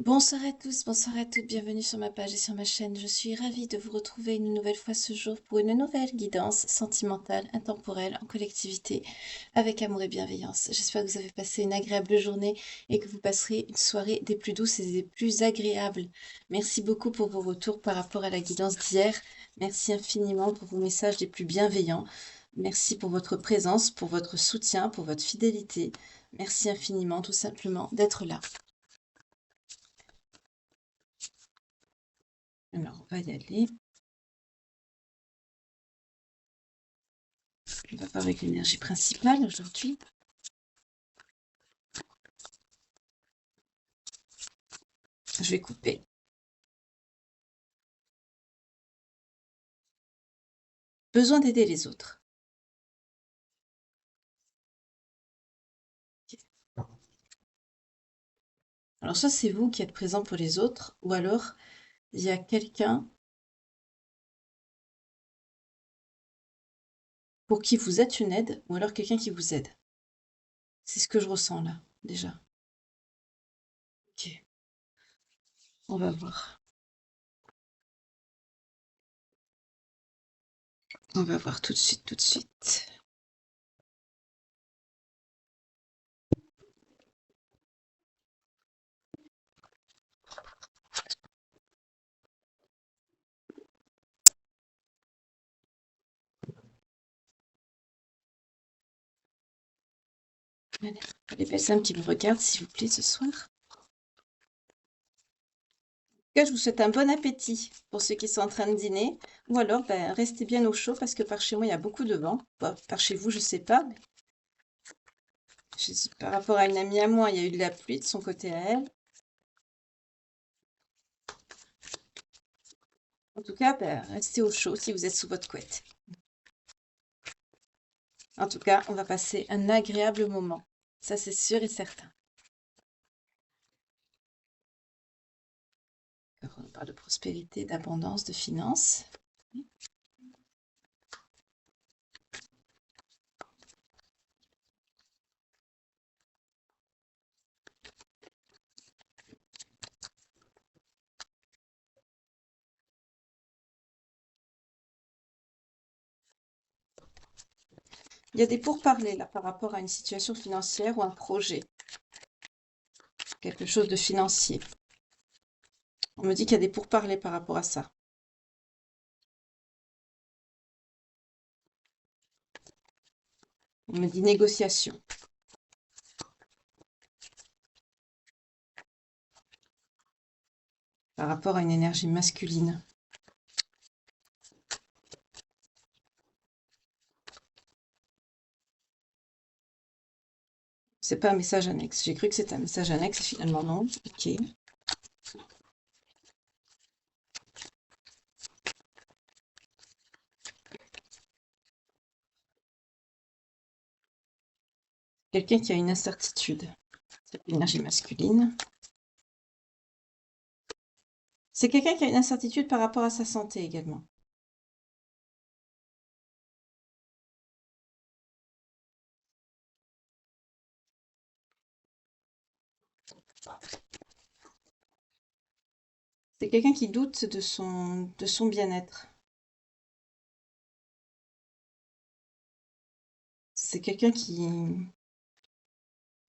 Bonsoir à tous, bonsoir à toutes, bienvenue sur ma page et sur ma chaîne. Je suis ravie de vous retrouver une nouvelle fois ce jour pour une nouvelle guidance sentimentale, intemporelle, en collectivité, avec amour et bienveillance. J'espère que vous avez passé une agréable journée et que vous passerez une soirée des plus douces et des plus agréables. Merci beaucoup pour vos retours par rapport à la guidance d'hier. Merci infiniment pour vos messages les plus bienveillants. Merci pour votre présence, pour votre soutien, pour votre fidélité. Merci infiniment, tout simplement, d'être là. Alors, on va y aller. On va voir avec l'énergie principale aujourd'hui. Je vais couper. Besoin d'aider les autres. Okay. Alors, soit c'est vous qui êtes présent pour les autres, ou alors il y a quelqu'un pour qui vous êtes une aide, ou alors quelqu'un qui vous aide. C'est ce que je ressens là, déjà. Ok. On va voir. On va voir tout de suite, tout de suite. Allez, les personnes qui me regardent, s'il vous plaît, ce soir. En tout cas, je vous souhaite un bon appétit pour ceux qui sont en train de dîner. Ou alors, restez bien au chaud parce que par chez moi, il y a beaucoup de vent. Bon, par chez vous, je sais pas. Mais par rapport à une amie à moi, il y a eu de la pluie de son côté à elle. En tout cas, restez au chaud si vous êtes sous votre couette. En tout cas, on va passer un agréable moment. Ça, c'est sûr et certain. Alors, on parle de prospérité, d'abondance, de finances. Il y a des pourparlers là par rapport à une situation financière ou un projet. Quelque chose de financier. On me dit qu'il y a des pourparlers par rapport à ça. On me dit négociation. Par rapport à une énergie masculine. C'est pas un message annexe. J'ai cru que c'était un message annexe et finalement non. Ok. Quelqu'un qui a une incertitude. C'est l'énergie masculine. C'est quelqu'un qui a une incertitude par rapport à sa santé également. C'est quelqu'un qui doute de son bien-être. C'est quelqu'un qui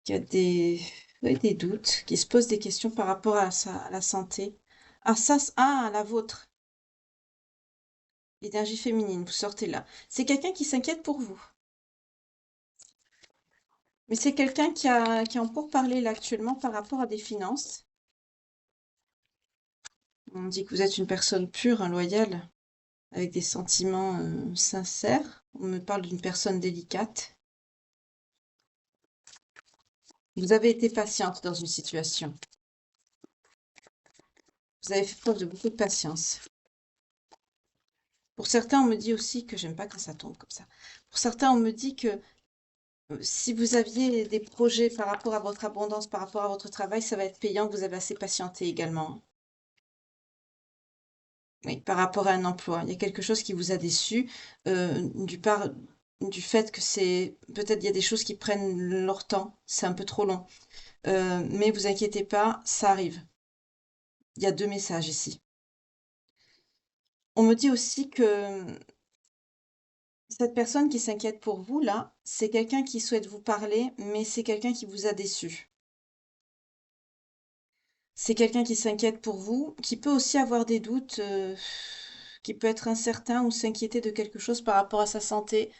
a des doutes, qui se pose des questions par rapport à la santé. Ah, ça, à la vôtre. L'énergie féminine, vous sortez là. C'est quelqu'un qui s'inquiète pour vous. Mais c'est quelqu'un qui est en pourparlers là actuellement par rapport à des finances. On dit que vous êtes une personne pure, hein, loyale, avec des sentiments sincères. On me parle d'une personne délicate. Vous avez été patiente dans une situation. Vous avez fait preuve de beaucoup de patience. Pour certains, on me dit aussi que j'aime pas quand ça tombe comme ça. Pour certains, on me dit que si vous aviez des projets par rapport à votre abondance, par rapport à votre travail, ça va être payant, que vous avez assez patienté également. Oui, par rapport à un emploi. Il y a quelque chose qui vous a déçu, du fait que c'est peut-être il y a des choses qui prennent leur temps, c'est un peu trop long. Mais vous inquiétez pas, ça arrive. Il y a deux messages ici. On me dit aussi que cette personne qui s'inquiète pour vous, là, c'est quelqu'un qui souhaite vous parler, mais c'est quelqu'un qui vous a déçu. C'est quelqu'un qui s'inquiète pour vous, qui peut aussi avoir des doutes, qui peut être incertain ou s'inquiéter de quelque chose par rapport à sa santé.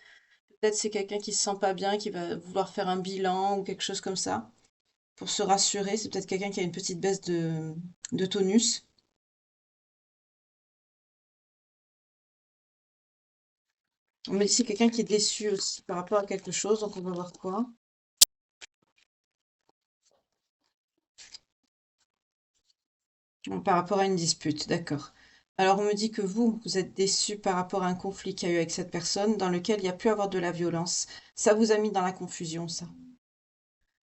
Peut-être c'est quelqu'un qui se sent pas bien, qui va vouloir faire un bilan ou quelque chose comme ça. Pour se rassurer, c'est peut-être quelqu'un qui a une petite baisse de tonus. On me dit c'est quelqu'un qui est déçu aussi par rapport à quelque chose, donc on va voir quoi. Par rapport à une dispute, d'accord. Alors on me dit que vous êtes déçu par rapport à un conflit qu'il y a eu avec cette personne dans lequel il y a pu avoir de la violence. Ça vous a mis dans la confusion, ça.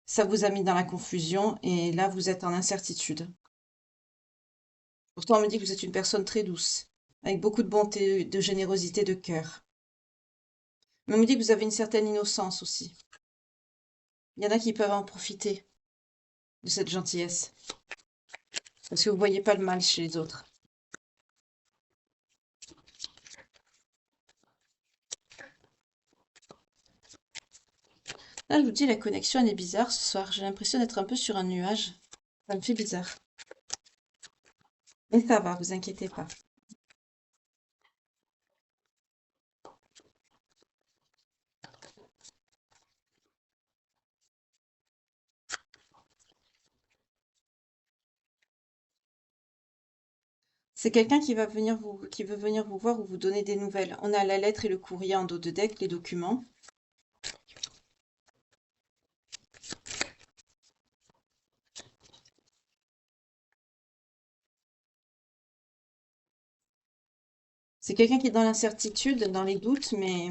Ça vous a mis dans la confusion et là vous êtes en incertitude. Pourtant on me dit que vous êtes une personne très douce, avec beaucoup de bonté, de générosité, de cœur. Mais on me dit que vous avez une certaine innocence aussi. Il y en a qui peuvent en profiter de cette gentillesse, parce que vous voyez pas le mal chez les autres. Là, je vous dis, la connexion, elle est bizarre ce soir. J'ai l'impression d'être un peu sur un nuage. Ça me fait bizarre. Mais ça va, vous inquiétez pas. C'est quelqu'un qui veut venir vous voir ou vous donner des nouvelles. On a la lettre et le courrier en dos de deck, les documents. C'est quelqu'un qui est dans l'incertitude, dans les doutes, mais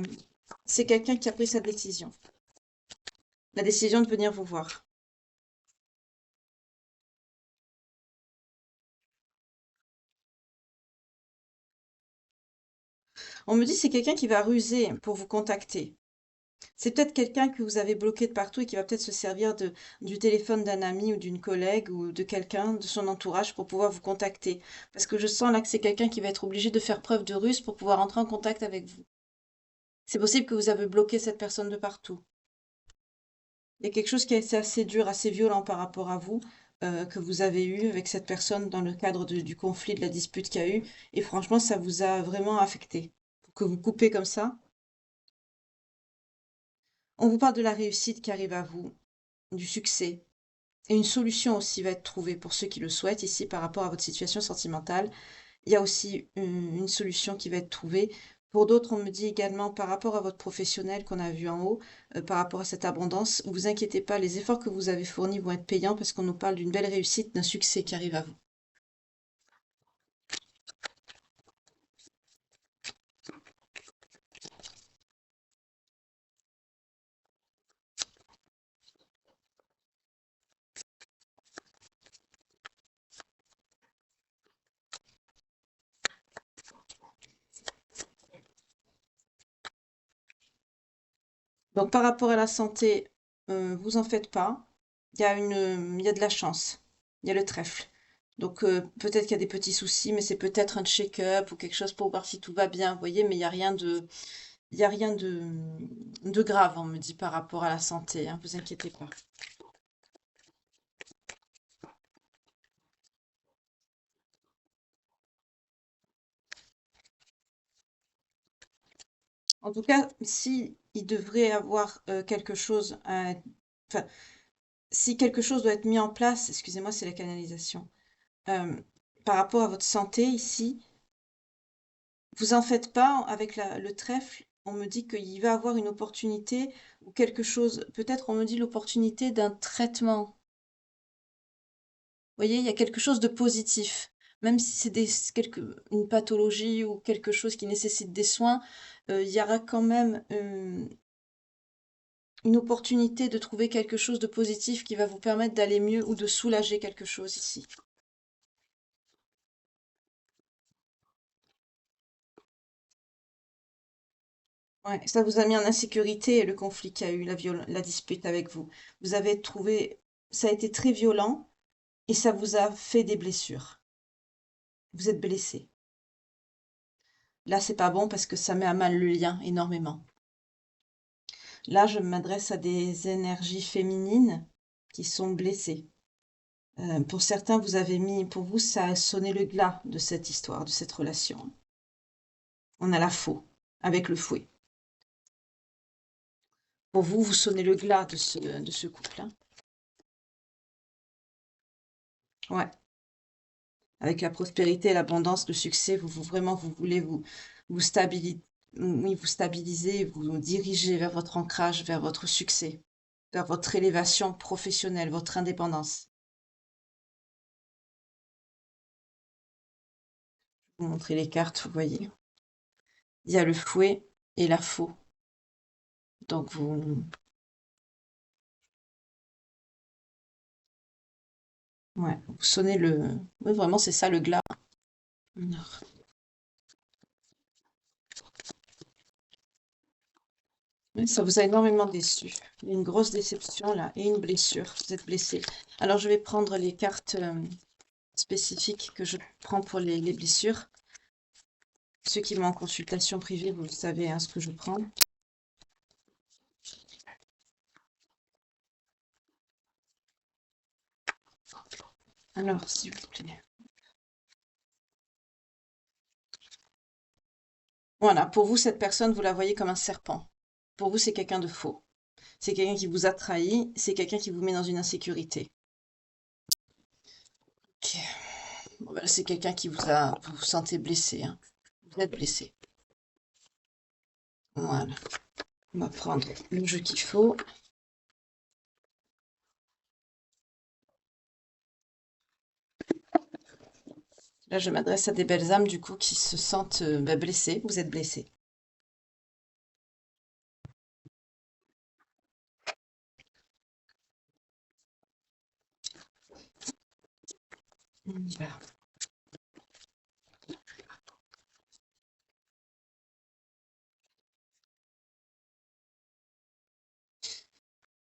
c'est quelqu'un qui a pris sa décision. La décision de venir vous voir. On me dit c'est quelqu'un qui va ruser pour vous contacter. C'est peut-être quelqu'un que vous avez bloqué de partout et qui va peut-être se servir du téléphone d'un ami ou d'une collègue ou de quelqu'un de son entourage pour pouvoir vous contacter. Parce que je sens là que c'est quelqu'un qui va être obligé de faire preuve de ruse pour pouvoir entrer en contact avec vous. C'est possible que vous avez bloqué cette personne de partout. Il y a quelque chose qui a été assez dur, assez violent par rapport à vous, que vous avez eu avec cette personne dans le cadre du conflit, de la dispute qu'il y a eu. Et franchement, ça vous a vraiment affecté. Pour que vous coupez comme ça. On vous parle de la réussite qui arrive à vous, du succès. Et une solution aussi va être trouvée pour ceux qui le souhaitent ici par rapport à votre situation sentimentale. Il y a aussi une solution qui va être trouvée. Pour d'autres, on me dit également par rapport à votre professionnel qu'on a vu en haut, par rapport à cette abondance, vous inquiétez pas, les efforts que vous avez fournis vont être payants parce qu'on nous parle d'une belle réussite, d'un succès qui arrive à vous. Donc par rapport à la santé, vous en faites pas. Il y a de la chance. Il y a le trèfle. Donc peut-être qu'il y a des petits soucis, mais c'est peut-être un check-up ou quelque chose pour voir si tout va bien, vous voyez, mais il y a rien de grave, on me dit, par rapport à la santé, hein, vous inquiétez pas. En tout cas, si il devrait avoir quelque chose enfin, si quelque chose doit être mis en place, excusez-moi, c'est la canalisation, euh, par rapport à votre santé ici, vous en faites pas avec le trèfle. On me dit qu'il va avoir une opportunité ou quelque chose. Peut-être on me dit l'opportunité d'un traitement. Vous voyez, il y a quelque chose de positif. Même si c'est une pathologie ou quelque chose qui nécessite des soins, il y aura quand même une opportunité de trouver quelque chose de positif qui va vous permettre d'aller mieux ou de soulager quelque chose ici. Ouais, ça vous a mis en insécurité le conflit qu'il y a eu, la dispute avec vous. Vous avez trouvé, ça a été très violent et ça vous a fait des blessures. Vous êtes blessé. Là, c'est pas bon parce que ça met à mal le lien énormément. Là, je m'adresse à des énergies féminines qui sont blessées. Pour certains, pour vous, ça a sonné le glas de cette histoire, de cette relation. On a la faux, avec le fouet. Pour vous, vous sonnez le glas de ce couple-là. Ouais. Avec la prospérité, l'abondance, le succès, vous voulez vous stabiliser, oui, vous stabiliser, vous diriger vers votre ancrage, vers votre succès, vers votre élévation professionnelle, votre indépendance. Je vais vous montrer les cartes, vous voyez. Il y a le fouet et la faux. Donc ouais, vous sonnez le... Oui, vraiment, c'est ça le glas. Alors, oui, ça vous a énormément déçu. Il y a une grosse déception là et une blessure. Vous êtes blessé. Alors, je vais prendre les cartes spécifiques que je prends pour les blessures. Ceux qui m'ont en consultation privée, vous savez hein, ce que je prends. Alors, s'il vous plaît. Voilà, pour vous, cette personne, vous la voyez comme un serpent. Pour vous, c'est quelqu'un de faux. C'est quelqu'un qui vous a trahi, c'est quelqu'un qui vous met dans une insécurité. Ok. Bon, ben, c'est quelqu'un qui vous vous sentez blessé, hein. Vous êtes blessé. Voilà. On va prendre le jeu qu'il faut. Là, je m'adresse à des belles âmes, du coup, qui se sentent blessées. Vous êtes blessés. Voilà.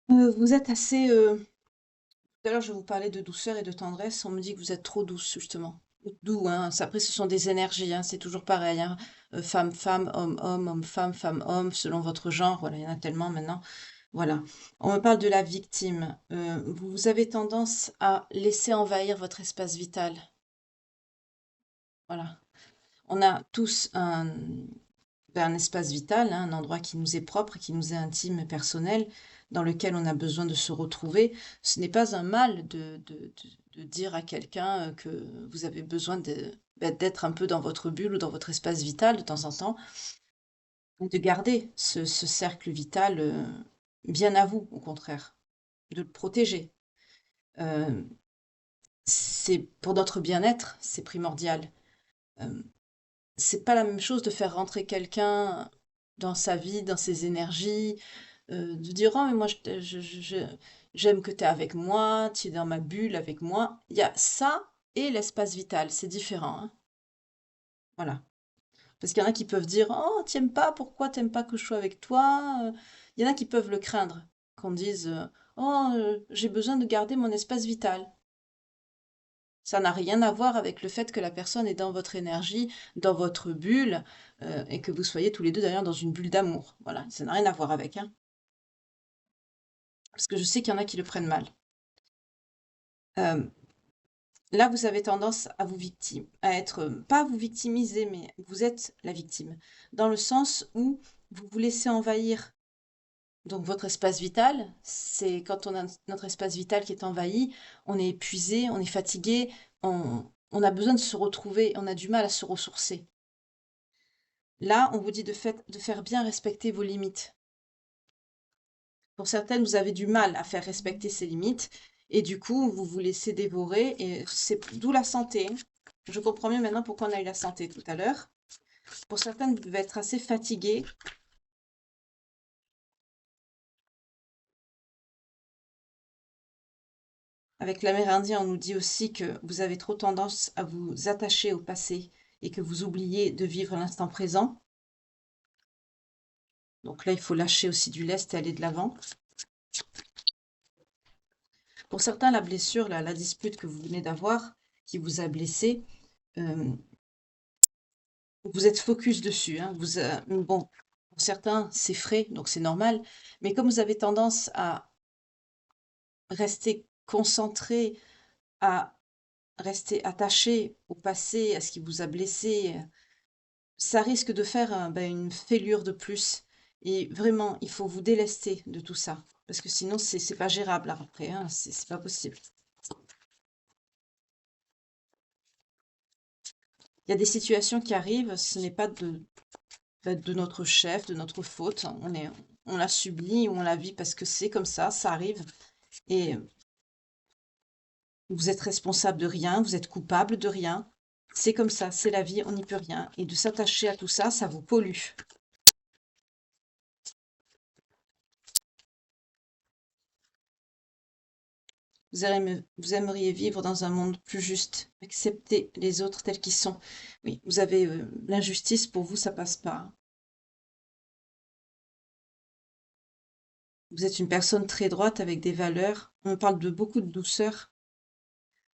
Vous êtes assez... Tout à l'heure, je vous parlais de douceur et de tendresse. On me dit que vous êtes trop douce, justement. Doux, hein. Après, ce sont des énergies, hein. C'est toujours pareil, hein. Femme, femme, homme, homme, homme, femme, homme, selon votre genre. Voilà, il y en a tellement maintenant. Voilà. On me parle de la victime. Vous avez tendance à laisser envahir votre espace vital. Voilà. On a tous un espace vital, hein, un endroit qui nous est propre, qui nous est intime et personnel, dans lequel on a besoin de se retrouver. Ce n'est pas un mal de dire à quelqu'un que vous avez besoin d'être un peu dans votre bulle ou dans votre espace vital de temps en temps, de garder ce cercle vital bien à vous, au contraire, de le protéger. Euh, c'est pour notre bien-être, c'est primordial. Euh, c'est pas la même chose de faire rentrer quelqu'un dans sa vie, dans ses énergies, de dire oh mais moi j'aime que tu es avec moi, tu es dans ma bulle avec moi. Il y a ça et l'espace vital, c'est différent, hein. Voilà. Parce qu'il y en a qui peuvent dire oh t'aimes pas, pourquoi t'aimes pas que je sois avec toi? Il y en a qui peuvent le craindre, qu'on dise oh j'ai besoin de garder mon espace vital. Ça n'a rien à voir avec le fait que la personne est dans votre énergie, dans votre bulle, et que vous soyez tous les deux d'ailleurs dans une bulle d'amour. Voilà, ça n'a rien à voir avec, hein. Parce que je sais qu'il y en a qui le prennent mal. Euh, Là, vous avez tendance à à être, pas à vous victimiser, mais vous êtes la victime. Dans le sens où vous vous laissez envahir. Donc votre espace vital, c'est quand on a notre espace vital qui est envahi, on est épuisé, on est fatigué, on a besoin de se retrouver, on a du mal à se ressourcer. Là, on vous dit de faire bien respecter vos limites. Pour certaines, vous avez du mal à faire respecter ces limites et du coup, vous vous laissez dévorer et c'est d'où la santé. Je comprends mieux maintenant pourquoi on a eu la santé tout à l'heure. Pour certaines, vous devez être assez fatigué. Avec l'Amérindien, on nous dit aussi que vous avez trop tendance à vous attacher au passé et que vous oubliez de vivre l'instant présent. Donc là, il faut lâcher aussi du lest et aller de l'avant. Pour certains, la blessure, la dispute que vous venez d'avoir, qui vous a blessé, euh, vous êtes focus dessus, hein. Bon, pour certains, c'est frais, donc c'est normal. Mais comme vous avez tendance à rester concentré, à rester attaché au passé, à ce qui vous a blessé, ça risque de faire une fêlure de plus. Et vraiment, il faut vous délester de tout ça. Parce que sinon, c'est pas gérable après, hein. C'est pas possible. Il y a des situations qui arrivent, ce n'est pas de notre chef, de notre faute. On l'a subi, on la vit parce que c'est comme ça arrive. Et vous êtes responsable de rien, vous êtes coupable de rien. C'est comme ça, c'est la vie, on n'y peut rien. Et de s'attacher à tout ça, ça vous pollue. Vous aimeriez vivre dans un monde plus juste, accepter les autres tels qu'ils sont. Oui, vous avez l'injustice, pour vous, ça passe pas. Vous êtes une personne très droite avec des valeurs. On parle de beaucoup de douceur.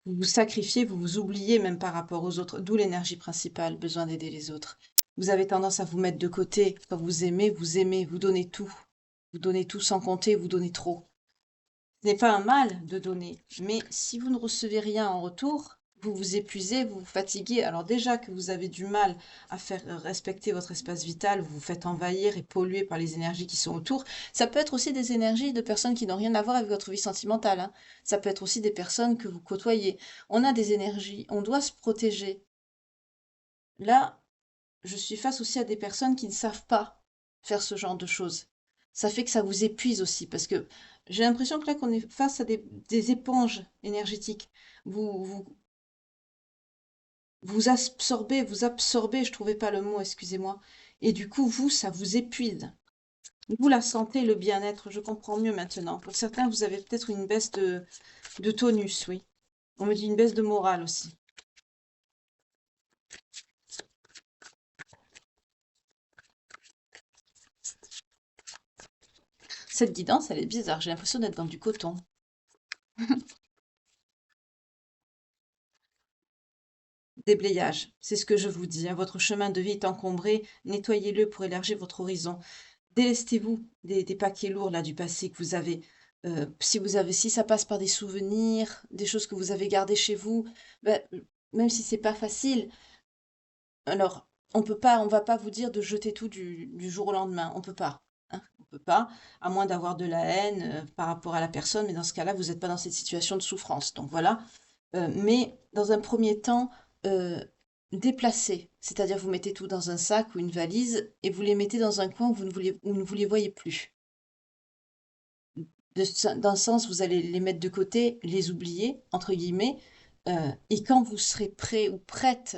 Vous vous sacrifiez, vous vous oubliez même par rapport aux autres, d'où l'énergie principale, besoin d'aider les autres. Vous avez tendance à vous mettre de côté. Quand vous aimez, vous donnez tout. Vous donnez tout sans compter, vous donnez trop. Ce n'est pas un mal de donner, mais si vous ne recevez rien en retour, vous vous épuisez, vous vous fatiguez. Alors déjà que vous avez du mal à faire respecter votre espace vital, vous vous faites envahir et polluer par les énergies qui sont autour. Ça peut être aussi des énergies de personnes qui n'ont rien à voir avec votre vie sentimentale, hein. Ça peut être aussi des personnes que vous côtoyez. On a des énergies, on doit se protéger. Là, je suis face aussi à des personnes qui ne savent pas faire ce genre de choses. Ça fait que ça vous épuise aussi, parce que j'ai l'impression que là, qu'on est face à des éponges énergétiques. Vous, vous, vous absorbez, je trouvais pas le mot, excusez-moi. Et du coup, vous, ça vous épuise. Vous, la santé, le bien-être, je comprends mieux maintenant. Pour certains, vous avez peut-être une baisse de tonus, oui. On me dit une baisse de morale aussi. Cette guidance, elle est bizarre. J'ai l'impression d'être dans du coton. Déblayage, c'est ce que je vous dis, hein. Votre chemin de vie est encombré, nettoyez-le pour élargir votre horizon. Délestez-vous des paquets lourds là du passé que vous avez. Si ça passe par des souvenirs, des choses que vous avez gardées chez vous, ben, même si c'est pas facile, alors on va pas vous dire de jeter tout du jour au lendemain. On peut pas, hein, on peut pas, à moins d'avoir de la haine par rapport à la personne, mais dans ce cas-là, vous n'êtes pas dans cette situation de souffrance. Donc voilà. Mais dans un premier temps, euh, déplacez. C'est-à-dire vous mettez tout dans un sac ou une valise et vous les mettez dans un coin où vous les voyez plus. Dans le sens, vous allez les mettre de côté, les oublier, entre guillemets, et quand vous serez prêt ou prête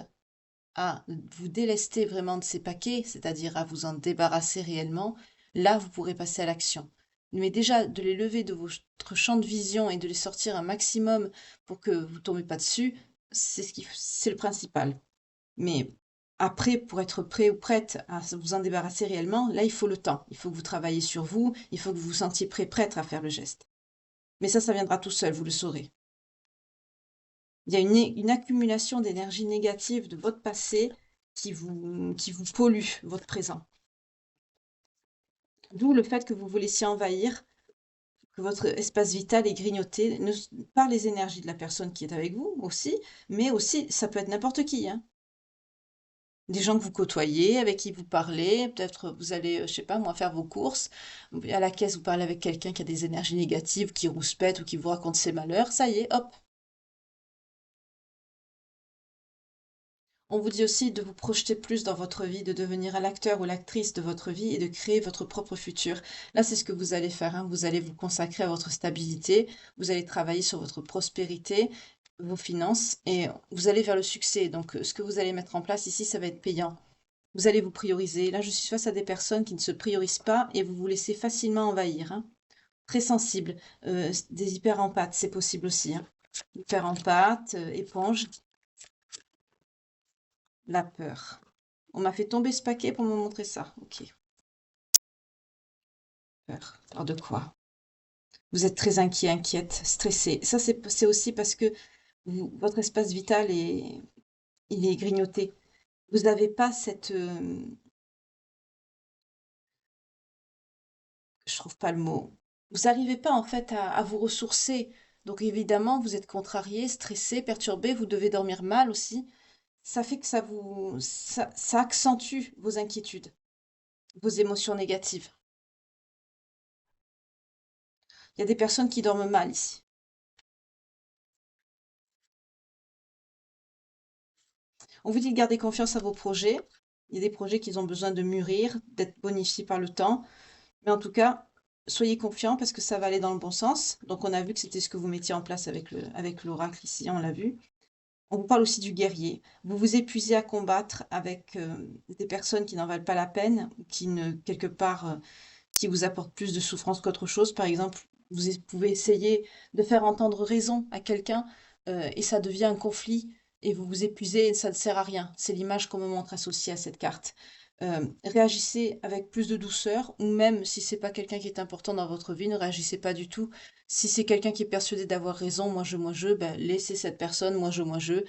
à vous délester vraiment de ces paquets, c'est-à-dire à vous en débarrasser réellement, là, vous pourrez passer à l'action. Mais déjà, de les lever de votre champ de vision et de les sortir un maximum pour que vous ne tombez pas dessus, c'est le principal. Mais après, pour être prêt ou prête à vous en débarrasser réellement, là, il faut le temps. Il faut que vous travaillez sur vous, il faut que vous vous sentiez prêt, prête à faire le geste. Mais ça viendra tout seul, vous le saurez. Il y a une accumulation d'énergie négative de votre passé qui vous pollue votre présent. D'où le fait que vous vous laissiez envahir, que votre espace vital est grignoté par les énergies de la personne qui est avec vous aussi, mais aussi, ça peut être n'importe qui, hein. Des gens que vous côtoyez, avec qui vous parlez, peut-être vous allez, je sais pas moi, faire vos courses, à la caisse vous parlez avec quelqu'un qui a des énergies négatives, qui rouspète ou qui vous raconte ses malheurs, ça y est, hop. On vous dit aussi de vous projeter plus dans votre vie, de devenir l'acteur ou l'actrice de votre vie et de créer votre propre futur. Là, c'est ce que vous allez faire, hein. Vous allez vous consacrer à votre stabilité, vous allez travailler sur votre prospérité, vos finances et vous allez vers le succès. Donc, ce que vous allez mettre en place ici, ça va être payant. Vous allez vous prioriser. Là, je suis face à des personnes qui ne se priorisent pas et vous vous laissez facilement envahir, hein. Très sensible. Des hyper-empathes, c'est possible aussi, hein. Hyper-empathes, éponge, la peur. On m'a fait tomber ce paquet pour me montrer ça. Ok. Peur. Peur de quoi? Vous êtes très inquiet, inquiète, stressé. Ça, c'est aussi parce que votre espace vital il est grignoté. Vous n'avez pas cette, je trouve pas le mot. Vous n'arrivez pas en fait à vous ressourcer. Donc évidemment, vous êtes contrarié, stressé, perturbé, vous devez dormir mal aussi. Ça fait que ça accentue vos inquiétudes, vos émotions négatives. Il y a des personnes qui dorment mal ici. On vous dit de garder confiance à vos projets. Il y a des projets qui ont besoin de mûrir, d'être bonifiés par le temps. Mais en tout cas, soyez confiants parce que ça va aller dans le bon sens. Donc on a vu que c'était ce que vous mettiez en place avec l'oracle ici, on l'a vu. On vous parle aussi du guerrier. Vous vous épuisez à combattre avec des personnes qui n'en valent pas la peine, qui ne, quelque part, qui vous apportent plus de souffrance qu'autre chose. Par exemple, pouvez essayer de faire entendre raison à quelqu'un et ça devient un conflit et vous vous épuisez et ça ne sert à rien. C'est l'image qu'on me montre associée à cette carte. Réagissez avec plus de douceur ou même si c'est pas quelqu'un qui est important dans votre vie, ne réagissez pas du tout. Si c'est quelqu'un qui est persuadé d'avoir raison, moi je, ben, laissez cette personne, moi je.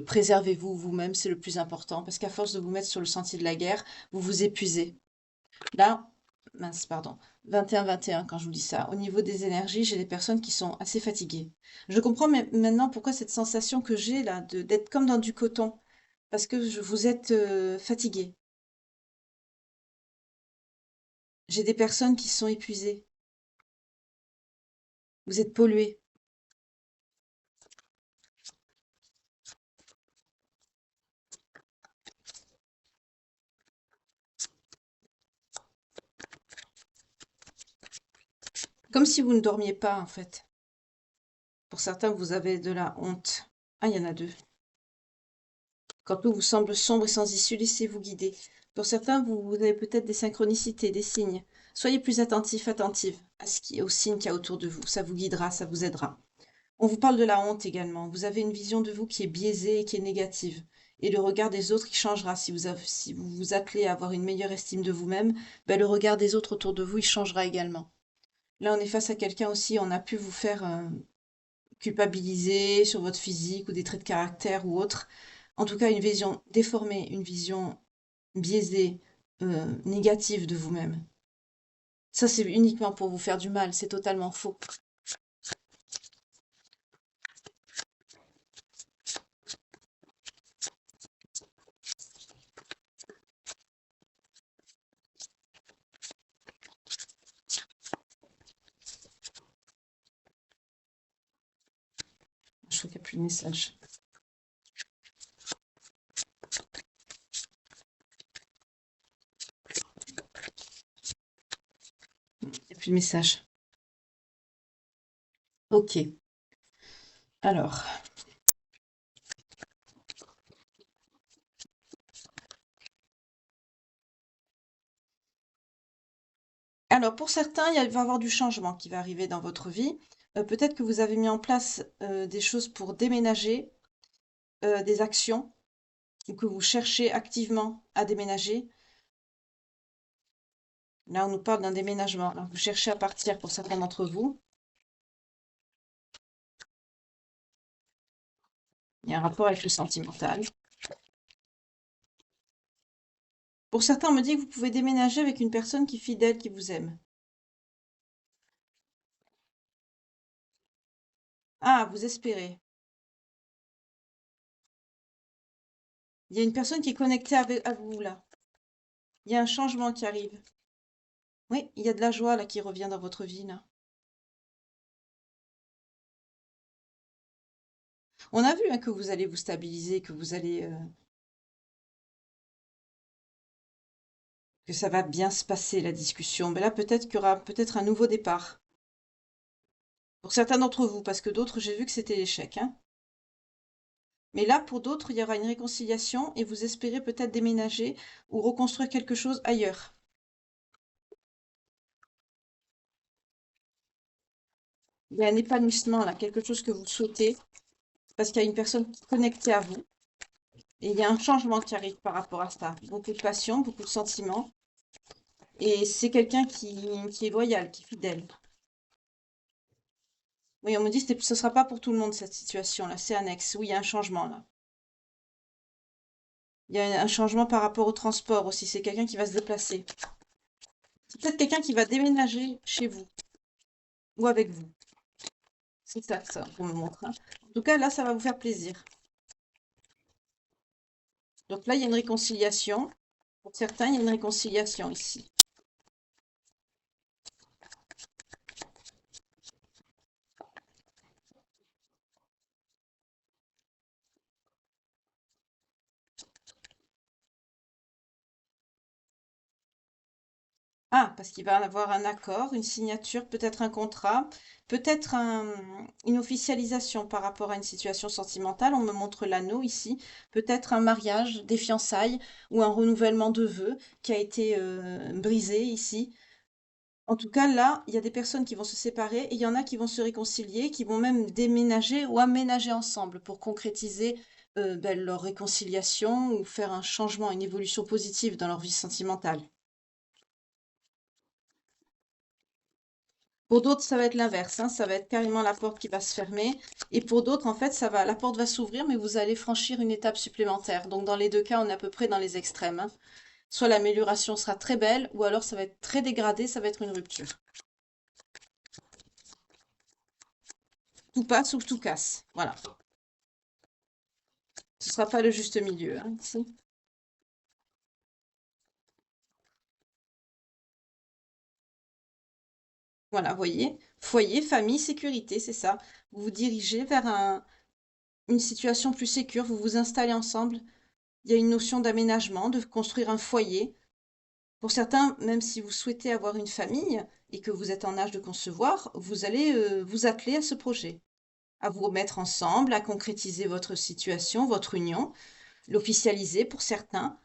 Préservez-vous vous-même, c'est le plus important parce qu'à force de vous mettre sur le sentier de la guerre, vous vous épuisez. Là, mince, pardon, 21-21 quand je vous dis ça. Au niveau des énergies, j'ai des personnes qui sont assez fatiguées. Je comprends maintenant pourquoi cette sensation que j'ai là, d'être comme dans du coton, parce que vous êtes fatigué. J'ai des personnes qui sont épuisées. Vous êtes pollué. Comme si vous ne dormiez pas, en fait. Pour certains, vous avez de la honte. Ah, il y en a deux. Quand tout vous semble sombre et sans issue, laissez-vous guider. Pour certains, vous avez peut-être des synchronicités, des signes. Soyez plus attentif, attentive aux signes qu'il y a autour de vous. Ça vous guidera, ça vous aidera. On vous parle de la honte également. Vous avez une vision de vous qui est biaisée et qui est négative. Et le regard des autres, il changera. Si vous vous attelez à avoir une meilleure estime de vous-même, ben, le regard des autres autour de vous, il changera également. Là, on est face à quelqu'un aussi, on a pu vous faire culpabiliser sur votre physique ou des traits de caractère ou autre. En tout cas, une vision déformée, une vision biaisée, négative de vous-même. Ça, c'est uniquement pour vous faire du mal. C'est totalement faux. Je crois qu'il n'y a plus de message. Il n'y a plus de message. Ok. Alors. Alors, pour certains, il va y avoir du changement qui va arriver dans votre vie. Peut-être que vous avez mis en place des choses pour déménager, des actions, ou que vous cherchez activement à déménager. Là, on nous parle d'un déménagement. Alors, vous cherchez à partir pour certains d'entre vous. Il y a un rapport avec le sentimental. Pour certains, on me dit que vous pouvez déménager avec une personne qui est fidèle, qui vous aime. Ah, vous espérez. Il y a une personne qui est connectée à vous, là. Il y a un changement qui arrive. Oui, il y a de la joie, là, qui revient dans votre vie, là. On a vu hein, que vous allez vous stabiliser, que vous allez... que ça va bien se passer, la discussion. Mais là, peut-être qu'il y aura peut-être un nouveau départ. Pour certains d'entre vous, parce que d'autres, j'ai vu que c'était l'échec. Hein. Mais là, pour d'autres, il y aura une réconciliation et vous espérez peut-être déménager ou reconstruire quelque chose ailleurs. Il y a un épanouissement là, quelque chose que vous souhaitez, parce qu'il y a une personne qui est connectée à vous. Et il y a un changement qui arrive par rapport à ça. Beaucoup de passion, beaucoup de sentiments. Et c'est quelqu'un qui est loyal, qui est fidèle. Oui, on me dit que ce ne sera pas pour tout le monde cette situation-là. C'est annexe. Oui, il y a un changement là. Il y a un changement par rapport au transport aussi. C'est quelqu'un qui va se déplacer. C'est peut-être quelqu'un qui va déménager chez vous ou avec vous. C'est ça que ça qu'on me montre, hein. En tout cas, là, ça va vous faire plaisir. Donc là, il y a une réconciliation. Pour certains, il y a une réconciliation ici. Ah, parce qu'il va y avoir un accord, une signature, peut-être un contrat, peut-être une officialisation par rapport à une situation sentimentale. On me montre l'anneau ici. Peut-être un mariage, des fiançailles ou un renouvellement de vœux qui a été brisé ici. En tout cas, là, il y a des personnes qui vont se séparer et il y en a qui vont se réconcilier, qui vont même déménager ou aménager ensemble pour concrétiser leur réconciliation ou faire un changement, une évolution positive dans leur vie sentimentale. Pour d'autres, ça va être l'inverse, hein, ça va être carrément la porte qui va se fermer. Et pour d'autres, en fait, la porte va s'ouvrir, mais vous allez franchir une étape supplémentaire. Donc, dans les deux cas, on est à peu près dans les extrêmes, hein. Soit l'amélioration sera très belle, ou alors ça va être très dégradé, ça va être une rupture. Tout passe ou tout casse. Voilà. Ce sera pas le juste milieu, hein, ici. Voilà, voyez. Foyer, famille, sécurité, c'est ça. Vous vous dirigez vers une situation plus sécure, vous vous installez ensemble. Il y a une notion d'aménagement, de construire un foyer. Pour certains, même si vous souhaitez avoir une famille et que vous êtes en âge de concevoir, vous allez vous atteler à ce projet, à vous remettre ensemble, à concrétiser votre situation, votre union, l'officialiser pour certains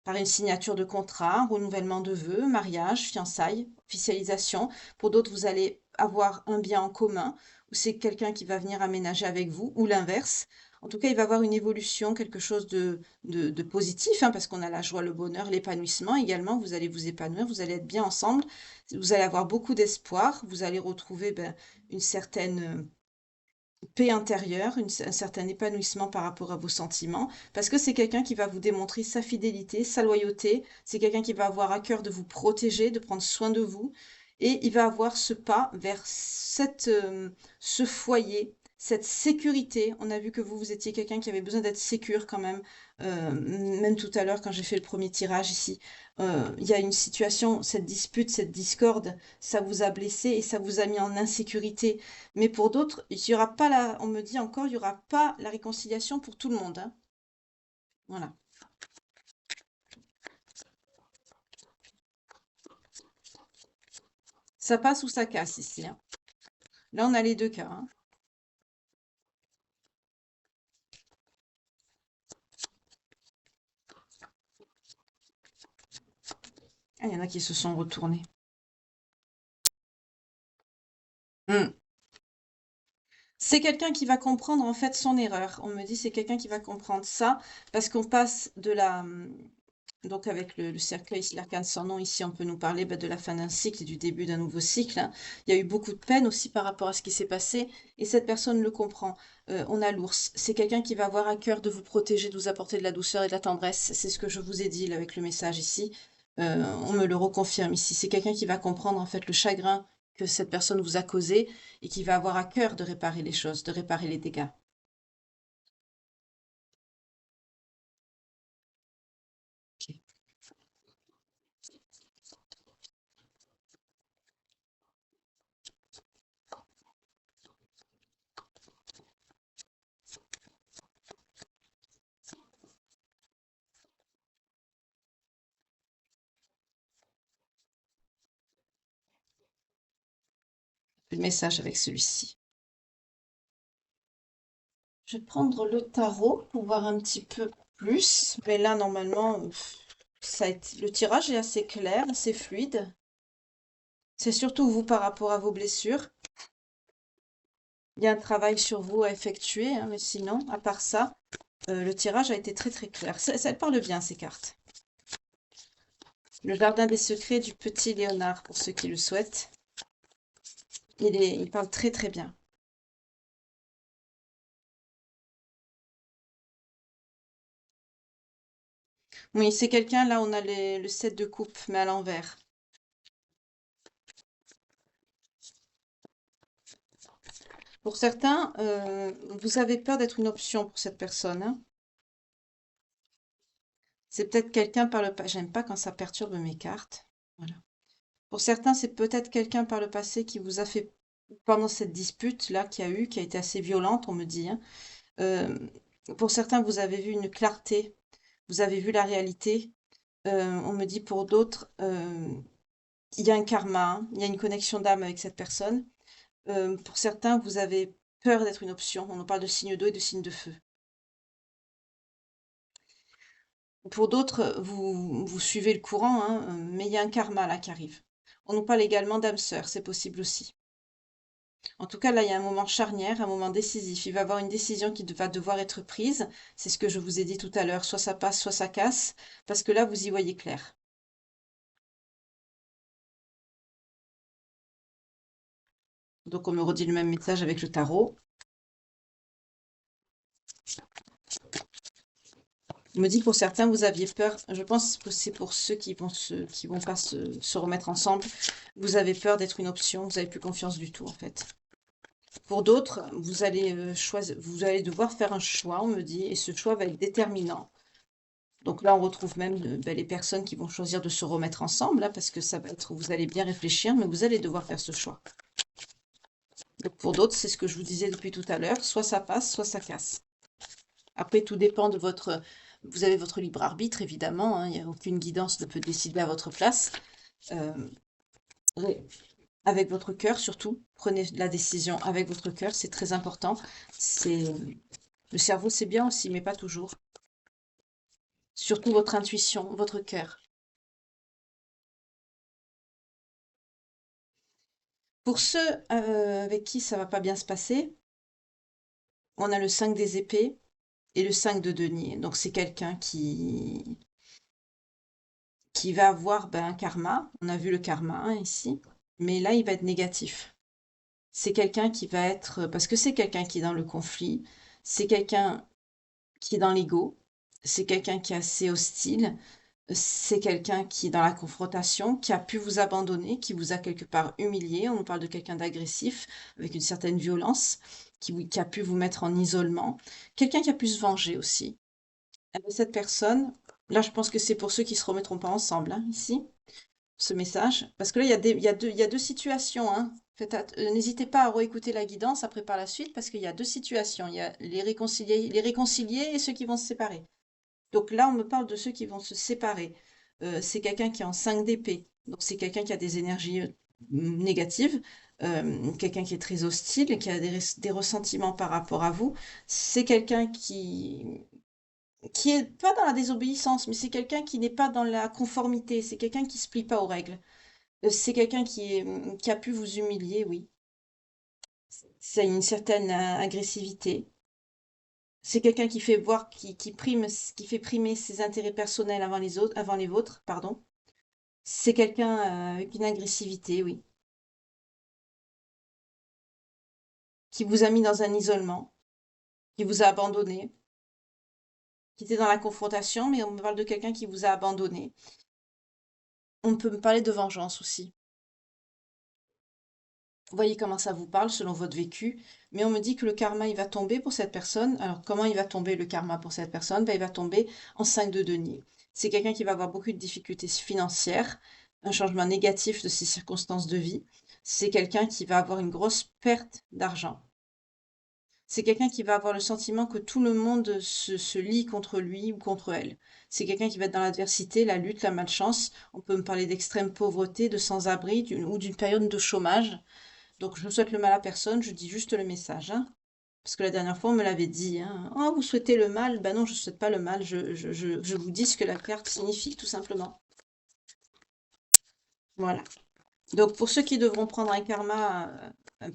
par une signature de contrat, renouvellement de vœux, mariage, fiançailles, officialisation. Pour d'autres, vous allez avoir un bien en commun, ou c'est quelqu'un qui va venir aménager avec vous, ou l'inverse. En tout cas, il va y avoir une évolution, quelque chose de positif, hein, parce qu'on a la joie, le bonheur, l'épanouissement également. Vous allez vous épanouir, vous allez être bien ensemble, vous allez avoir beaucoup d'espoir, vous allez retrouver une certaine paix intérieure, un certain épanouissement par rapport à vos sentiments, parce que c'est quelqu'un qui va vous démontrer sa fidélité, sa loyauté, c'est quelqu'un qui va avoir à cœur de vous protéger, de prendre soin de vous, et il va avoir ce pas vers ce foyer, cette sécurité. On a vu que vous étiez quelqu'un qui avait besoin d'être sécure quand même, même tout à l'heure quand j'ai fait le premier tirage ici. Il y a une situation, cette dispute, cette discorde, ça vous a blessé et ça vous a mis en insécurité. Mais pour d'autres, il y aura pas on me dit encore, il y aura pas la réconciliation pour tout le monde, hein. Voilà. Ça passe ou ça casse ici, hein. Là, on a les deux cas, hein. Ah, il y en a qui se sont retournés. Hmm. C'est quelqu'un qui va comprendre en fait son erreur. On me dit c'est quelqu'un qui va comprendre ça parce qu'on passe de donc avec le cercueil ici, l'arcane sans nom, ici on peut nous parler de la fin d'un cycle et du début d'un nouveau cycle, hein. Il y a eu beaucoup de peine aussi par rapport à ce qui s'est passé et cette personne le comprend. On a l'ours. C'est quelqu'un qui va avoir à cœur de vous protéger, de vous apporter de la douceur et de la tendresse. C'est ce que je vous ai dit là, avec le message ici. On me le reconfirme ici. C'est quelqu'un qui va comprendre en fait le chagrin que cette personne vous a causé et qui va avoir à cœur de réparer les choses, de réparer les dégâts. Ok. Le message avec celui-ci. Je vais prendre le tarot pour voir un petit peu plus. Mais là, normalement, le tirage est assez clair, assez fluide. C'est surtout vous par rapport à vos blessures. Il y a un travail sur vous à effectuer, hein, mais sinon, à part ça, le tirage a été très très clair. Ça parle bien, ces cartes. Le jardin des secrets du petit Léonard, pour ceux qui le souhaitent. Il parle très très bien. Oui, c'est quelqu'un, là, on a le 7 de coupe, mais à l'envers. Pour certains, vous avez peur d'être une option pour cette personne, hein. C'est peut-être quelqu'un par le passé. J'aime pas quand ça perturbe mes cartes. Voilà. Pour certains, c'est peut-être quelqu'un par le passé qui vous a fait, pendant cette dispute-là qu'il y a eu, qui a été assez violente, on me dit, hein. euh, pour certains, vous avez vu une clarté, vous avez vu la réalité. On me dit pour d'autres, il y a un karma, hein, il y a une connexion d'âme avec cette personne. Pour certains, vous avez peur d'être une option. On nous parle de signe d'eau et de signe de feu. Pour d'autres, vous suivez le courant, hein, mais il y a un karma là qui arrive. On nous parle également d'âme sœur, c'est possible aussi. En tout cas, là, il y a un moment charnière, un moment décisif. Il va y avoir une décision qui va devoir être prise. C'est ce que je vous ai dit tout à l'heure. Soit ça passe, soit ça casse, parce que là, vous y voyez clair. Donc, on me redit le même message avec le tarot. On me dit que pour certains, vous aviez peur. Je pense que c'est pour ceux qui vont pas se remettre ensemble. Vous avez peur d'être une option. Vous n'avez plus confiance du tout, en fait. Pour d'autres, vous allez choisir, vous allez devoir faire un choix, on me dit, et ce choix va être déterminant. Donc là, on retrouve même ben, les personnes qui vont choisir de se remettre ensemble, là, parce que ça va être, vous allez bien réfléchir, mais vous allez devoir faire ce choix. Donc pour d'autres, c'est ce que je vous disais depuis tout à l'heure, soit ça passe, soit ça casse. Après, tout dépend de votre... Vous avez votre libre arbitre, évidemment, hein, il n'y a aucune guidance ne peut décider à votre place. Euh, avec votre cœur, surtout, prenez la décision avec votre cœur, c'est très important. C'est... Le cerveau, c'est bien aussi, mais pas toujours. Surtout votre intuition, votre cœur. Pour ceux avec qui ça va pas bien se passer, on a le 5 des épées et le 5 de denier. Donc c'est quelqu'un qui va avoir ben, un karma. On a vu le karma hein, ici. Mais là, il va être négatif. C'est quelqu'un qui va être... Parce que c'est quelqu'un qui est dans le conflit. C'est quelqu'un qui est dans l'ego. C'est quelqu'un qui est assez hostile. C'est quelqu'un qui est dans la confrontation, qui a pu vous abandonner, qui vous a quelque part humilié. On nous parle de quelqu'un d'agressif, avec une certaine violence, qui a pu vous mettre en isolement. Quelqu'un qui a pu se venger aussi. Eh ben, cette personne, là je pense que c'est pour ceux qui ne se remettront pas ensemble, hein, ici, ce message. Parce que là, il y a deux situations. Hein. N'hésitez pas à réécouter la guidance après par la suite, parce qu'il y a deux situations. Il y a les réconciliés et ceux qui vont se séparer. Donc là, on me parle de ceux qui vont se séparer. C'est quelqu'un qui est en 5 d'épée. Donc c'est quelqu'un qui a des énergies négatives, quelqu'un qui est très hostile, qui a des ressentiments par rapport à vous. C'est quelqu'un qui est pas dans la désobéissance, mais c'est quelqu'un qui n'est pas dans la conformité. C'est quelqu'un qui se plie pas aux règles. C'est quelqu'un qui a pu vous humilier, oui. C'est une certaine agressivité. C'est quelqu'un qui fait voir, qui fait primer ses intérêts personnels avant les autres, avant les vôtres, pardon. C'est quelqu'un avec une agressivité, oui, qui vous a mis dans un isolement, qui vous a abandonné, qui était dans la confrontation, mais on me parle de quelqu'un qui vous a abandonné. On peut me parler de vengeance aussi. Vous voyez comment ça vous parle selon votre vécu, mais on me dit que le karma, il va tomber pour cette personne. Alors, comment il va tomber le karma pour cette personne? Ben, il va tomber en 5 de denier. C'est quelqu'un qui va avoir beaucoup de difficultés financières, un changement négatif de ses circonstances de vie. C'est quelqu'un qui va avoir une grosse perte d'argent. C'est quelqu'un qui va avoir le sentiment que tout le monde se lie contre lui ou contre elle. C'est quelqu'un qui va être dans l'adversité, la lutte, la malchance. On peut me parler d'extrême pauvreté, de sans-abri ou d'une période de chômage. Donc, je ne souhaite le mal à personne, je dis juste le message, hein. Parce que la dernière fois, on me l'avait dit, hein. Oh, vous souhaitez le mal? Ben non, je ne souhaite pas le mal. Je vous dis ce que la carte signifie, tout simplement. Voilà. Donc, pour ceux qui devront prendre un karma,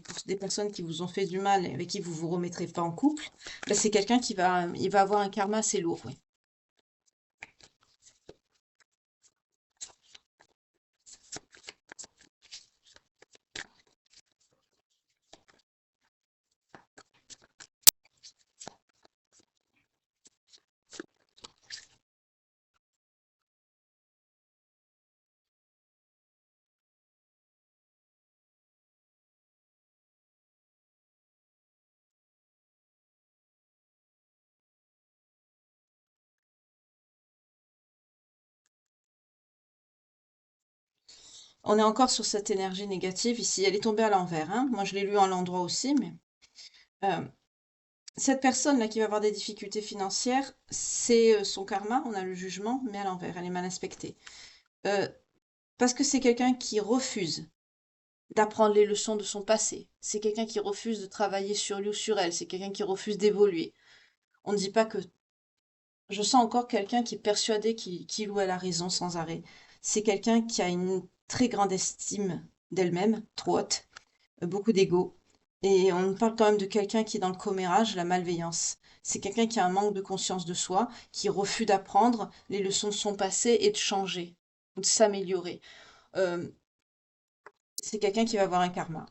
pour des personnes qui vous ont fait du mal et avec qui vous vous remettrez pas en couple, ben c'est quelqu'un il va avoir un karma assez lourd, oui. On est encore sur cette énergie négative ici. Elle est tombée à l'envers, hein. Moi, je l'ai lu à l'endroit aussi, mais euh, cette personne-là qui va avoir des difficultés financières, c'est son karma. On a le jugement, mais à l'envers. Elle est mal inspectée. Euh, parce que c'est quelqu'un qui refuse d'apprendre les leçons de son passé. C'est quelqu'un qui refuse de travailler sur lui ou sur elle. C'est quelqu'un qui refuse d'évoluer. On ne dit pas que... Je sens encore quelqu'un qui est persuadé qu'il ou elle a raison sans arrêt. C'est quelqu'un qui a une très grande estime d'elle-même, trop haute, beaucoup d'ego. Et on parle quand même de quelqu'un qui est dans le commérage, la malveillance. C'est quelqu'un qui a un manque de conscience de soi, qui refuse d'apprendre les leçons de son passé et de changer, ou de s'améliorer. Euh, c'est quelqu'un qui va avoir un karma.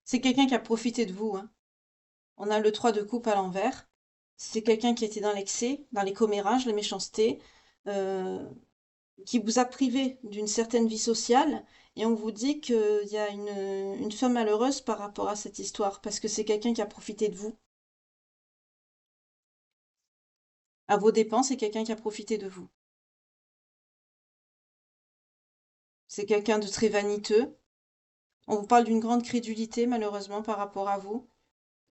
C'est quelqu'un qui a profité de vous, hein. On a le 3 de coupe à l'envers. C'est quelqu'un qui était dans l'excès, dans les commérages, la méchanceté, euh, qui vous a privé d'une certaine vie sociale. Et on vous dit qu'il y a une fin malheureuse par rapport à cette histoire, parce que c'est quelqu'un qui a profité de vous. À vos dépens, c'est quelqu'un qui a profité de vous. C'est quelqu'un de très vaniteux. On vous parle d'une grande crédulité, malheureusement, par rapport à vous.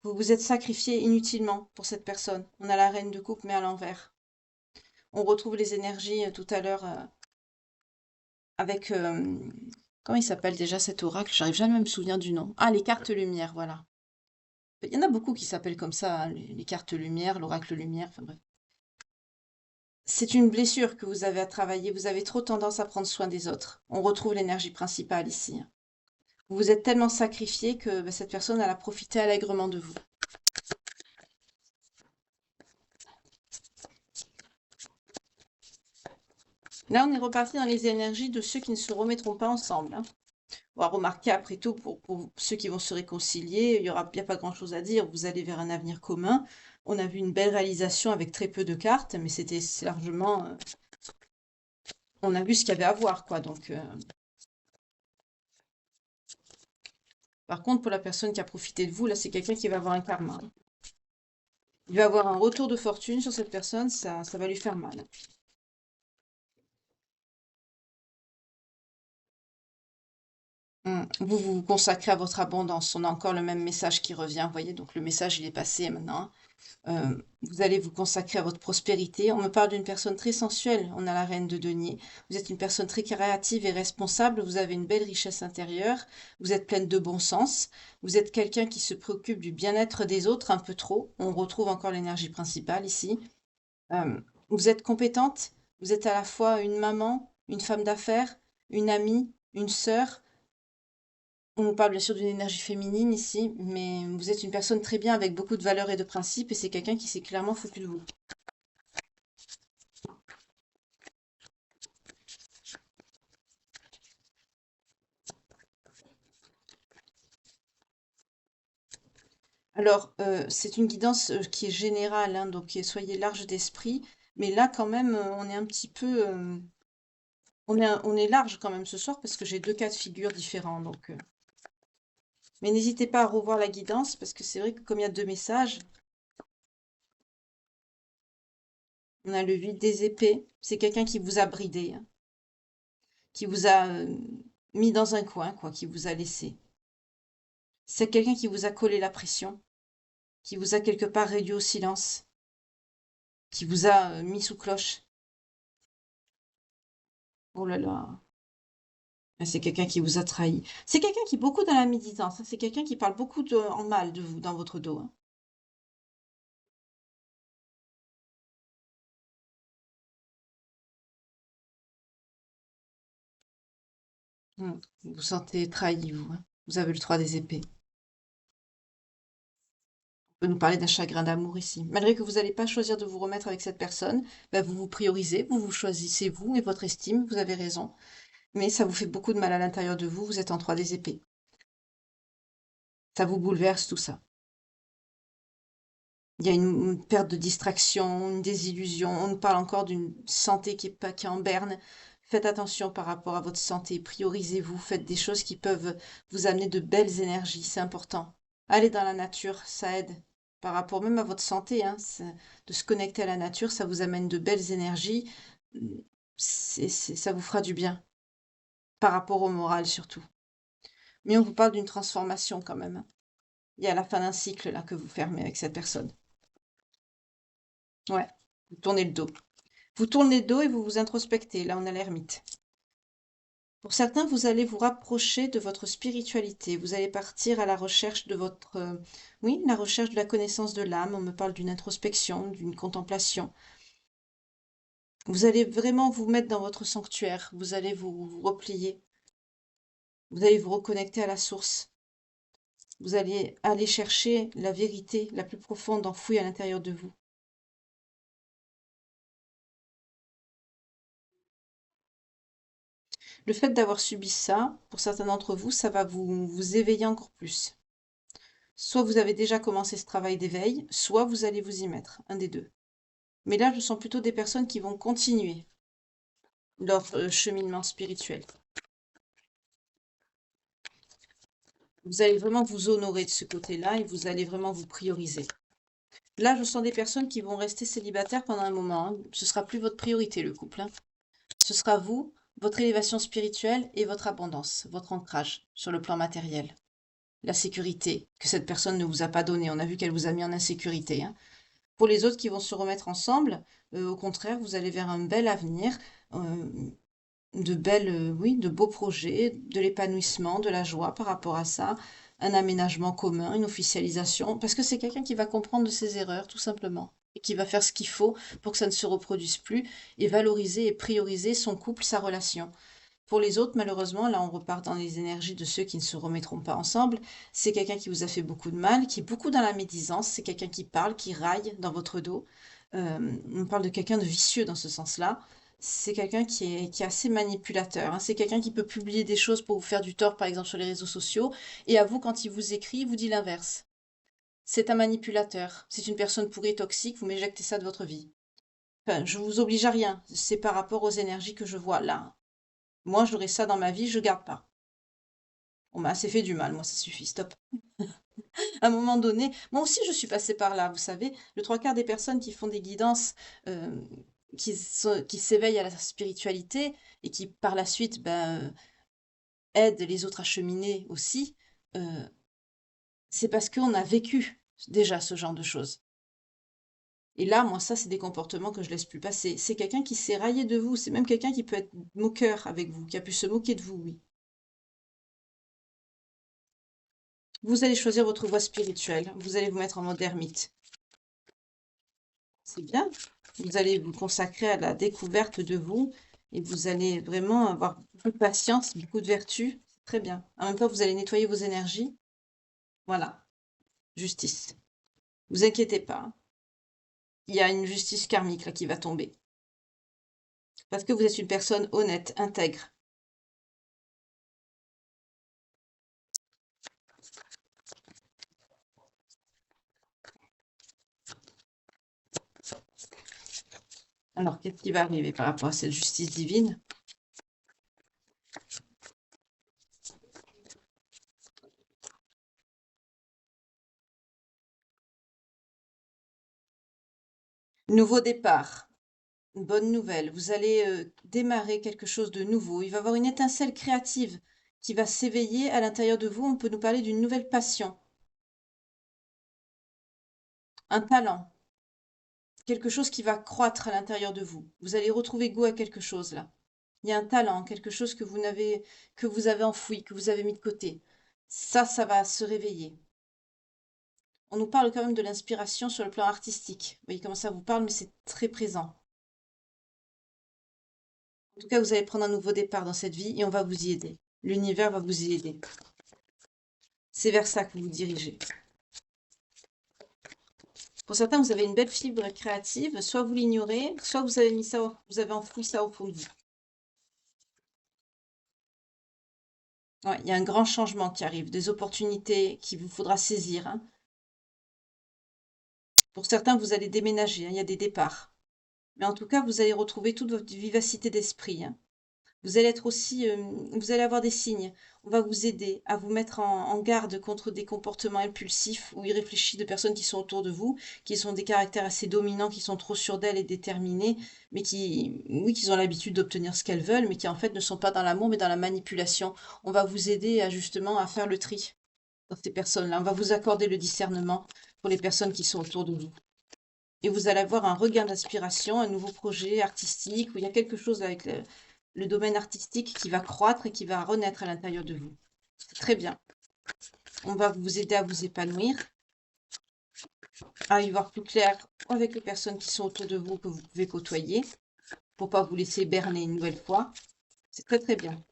Vous vous êtes sacrifié inutilement pour cette personne. On a la reine de coupe, mais à l'envers. On retrouve les énergies tout à l'heure avec... comment il s'appelle déjà cet oracle? J'arrive jamais à me souvenir du nom. Ah, les cartes lumière, voilà. Il y en a beaucoup qui s'appellent comme ça, hein, les cartes lumière, l'oracle lumière, enfin bref. C'est une blessure que vous avez à travailler. Vous avez trop tendance à prendre soin des autres. On retrouve l'énergie principale ici, hein. Vous vous êtes tellement sacrifié que bah, cette personne, elle a profité allègrement de vous. Là, on est reparti dans les énergies de ceux qui ne se remettront pas ensemble, hein. On va remarquer après tout, pour ceux qui vont se réconcilier, il y a pas grand-chose à dire. Vous allez vers un avenir commun. On a vu une belle réalisation avec très peu de cartes, mais c'est largement... on a vu ce qu'il y avait à voir, quoi. Donc, par contre, pour la personne qui a profité de vous, là, c'est quelqu'un qui va avoir un karma. Il va avoir un retour de fortune sur cette personne, ça va lui faire mal. Vous vous consacrez à votre abondance. On a encore le même message qui revient, vous voyez, donc le message, il est passé maintenant. Vous allez vous consacrer à votre prospérité. On me parle d'une personne très sensuelle. On a la reine de denier. Vous êtes une personne très créative et responsable. Vous avez une belle richesse intérieure. Vous êtes pleine de bon sens. Vous êtes quelqu'un qui se préoccupe du bien-être des autres un peu trop. On retrouve encore l'énergie principale ici. Vous êtes compétente. Vous êtes à la fois une maman, une femme d'affaires, une amie, une sœur. On nous parle bien sûr d'une énergie féminine ici, mais vous êtes une personne très bien avec beaucoup de valeurs et de principes et c'est quelqu'un qui s'est clairement foutu de vous. Alors, c'est une guidance qui est générale, hein, donc soyez large d'esprit, mais là quand même, on est un petit peu, on est large quand même ce soir parce que j'ai deux cas de figure différents, donc. Mais n'hésitez pas à revoir la guidance parce que c'est vrai que comme il y a deux messages, on a le 8 des épées, c'est quelqu'un qui vous a bridé, hein, qui vous a mis dans un coin, quoi, qui vous a laissé. C'est quelqu'un qui vous a collé la pression, qui vous a quelque part réduit au silence, qui vous a mis sous cloche. Oh là là. C'est quelqu'un qui vous a trahi. C'est quelqu'un qui est beaucoup dans la médisance, hein. C'est quelqu'un qui parle beaucoup en mal de vous dans votre dos, hein. Vous vous sentez trahi, vous, hein. Vous avez le 3 des épées. On peut nous parler d'un chagrin d'amour ici. Malgré que vous n'allez pas choisir de vous remettre avec cette personne, ben vous vous priorisez, vous vous choisissez vous et votre estime, vous avez raison. Mais ça vous fait beaucoup de mal à l'intérieur de vous, vous êtes en 3 des épées. Ça vous bouleverse tout ça. Il y a une perte de distraction, une désillusion. On nous parle encore d'une santé qui est en berne. Faites attention par rapport à votre santé. Priorisez-vous. Faites des choses qui peuvent vous amener de belles énergies. C'est important. Allez dans la nature, ça aide. Par rapport même à votre santé, hein, de se connecter à la nature, ça vous amène de belles énergies. Ça vous fera du bien. Par rapport au moral surtout. Mais on vous parle d'une transformation quand même, hein. Il y a la fin d'un cycle là que vous fermez avec cette personne. Ouais, vous tournez le dos. Vous tournez le dos et vous vous introspectez. Là, on a l'ermite. Pour certains, vous allez vous rapprocher de votre spiritualité. Vous allez partir à la recherche de votre... oui, la recherche de la connaissance de l'âme. On me parle d'une introspection, d'une contemplation. Vous allez vraiment vous mettre dans votre sanctuaire. Vous allez vous replier. Vous allez vous reconnecter à la source. Vous allez aller chercher la vérité la plus profonde enfouie à l'intérieur de vous. Le fait d'avoir subi ça, pour certains d'entre vous, ça va vous éveiller encore plus. Soit vous avez déjà commencé ce travail d'éveil, soit vous allez vous y mettre, un des deux. Mais là, je sens plutôt des personnes qui vont continuer leur cheminement spirituel. Vous allez vraiment vous honorer de ce côté-là et vous allez vraiment vous prioriser. Là, je sens des personnes qui vont rester célibataires pendant un moment, hein. Ce sera plus votre priorité, le couple, hein. Ce sera vous, votre élévation spirituelle et votre abondance, votre ancrage sur le plan matériel. La sécurité que cette personne ne vous a pas donnée. On a vu qu'elle vous a mis en insécurité, hein. Pour les autres qui vont se remettre ensemble, au contraire, vous allez vers un bel avenir, oui, de beaux projets, de l'épanouissement, de la joie par rapport à ça, un aménagement commun, une officialisation, parce que c'est quelqu'un qui va comprendre de ses erreurs, tout simplement, et qui va faire ce qu'il faut pour que ça ne se reproduise plus, et valoriser et prioriser son couple, sa relation. Pour les autres, malheureusement, là on repart dans les énergies de ceux qui ne se remettront pas ensemble. C'est quelqu'un qui vous a fait beaucoup de mal, qui est beaucoup dans la médisance, c'est quelqu'un qui parle, qui raille dans votre dos. On parle de quelqu'un de vicieux dans ce sens-là. C'est quelqu'un qui est assez manipulateur, hein. C'est quelqu'un qui peut publier des choses pour vous faire du tort, par exemple sur les réseaux sociaux, et à vous, quand il vous écrit, il vous dit l'inverse. C'est un manipulateur, c'est une personne pourrie et toxique, vous m'éjectez ça de votre vie. Enfin, je vous oblige à rien, c'est par rapport aux énergies que je vois là. Moi, j'aurais ça dans ma vie, je garde pas. On m'a assez fait du mal, moi, ça suffit, stop. À un moment donné, moi aussi, je suis passée par là, vous savez, le trois quarts des personnes qui font des guidances, euh, qui s'éveillent à la spiritualité et qui, par la suite, aident les autres à cheminer aussi, euh, c'est parce qu'on a vécu déjà ce genre de choses. Et là, moi, ça, c'est des comportements que je laisse plus passer. C'est quelqu'un qui s'est raillé de vous, c'est même quelqu'un qui peut être moqueur avec vous, qui a pu se moquer de vous, oui. Vous allez choisir votre voie spirituelle. Vous allez vous mettre en mode ermite. C'est bien. Vous allez vous consacrer à la découverte de vous et vous allez vraiment avoir beaucoup de patience, beaucoup de vertu. C'est très bien. En même temps, vous allez nettoyer vos énergies. Voilà. Justice. Vous inquiétez pas, hein. Il y a une justice karmique là qui va tomber. Parce que vous êtes une personne honnête, intègre. Alors, qu'est-ce qui va arriver par rapport à cette justice divine? Nouveau départ. Une bonne nouvelle. Vous allez démarrer quelque chose de nouveau. Il va y avoir une étincelle créative qui va s'éveiller à l'intérieur de vous. On peut nous parler d'une nouvelle passion, un talent, quelque chose qui va croître à l'intérieur de vous. Vous allez retrouver goût à quelque chose là. Il y a un talent, quelque chose que vous avez enfoui, que vous avez mis de côté. Ça va se réveiller. On nous parle quand même de l'inspiration sur le plan artistique. Vous voyez comment ça vous parle, mais c'est très présent. En tout cas, vous allez prendre un nouveau départ dans cette vie et on va vous y aider. L'univers va vous y aider. C'est vers ça que vous vous dirigez. Pour certains, vous avez une belle fibre créative, soit vous l'ignorez, soit vous avez mis ça, vous avez enfoui ça au fond de vous. Ouais, il y a un grand changement qui arrive, des opportunités qu'il vous faudra saisir, hein. Pour certains, vous allez déménager, hein, il y a des départs. Mais en tout cas, vous allez retrouver toute votre vivacité d'esprit, hein. Vous allez être aussi, vous allez avoir des signes. On va vous aider à vous mettre en garde contre des comportements impulsifs ou irréfléchis de personnes qui sont autour de vous, qui sont des caractères assez dominants, qui sont trop sûrs d'elles et déterminés, mais qui, oui, qui ont l'habitude d'obtenir ce qu'elles veulent, mais qui en fait ne sont pas dans l'amour, mais dans la manipulation. On va vous aider à justement à faire le tri dans ces personnes-là. On va vous accorder le discernement pour les personnes qui sont autour de vous. Et vous allez avoir un regain d'inspiration, un nouveau projet artistique, où il y a quelque chose avec le domaine artistique qui va croître et qui va renaître à l'intérieur de vous. C'est très bien. On va vous aider à vous épanouir, à y voir plus clair avec les personnes qui sont autour de vous que vous pouvez côtoyer, pour pas vous laisser berner une nouvelle fois. C'est très très bien.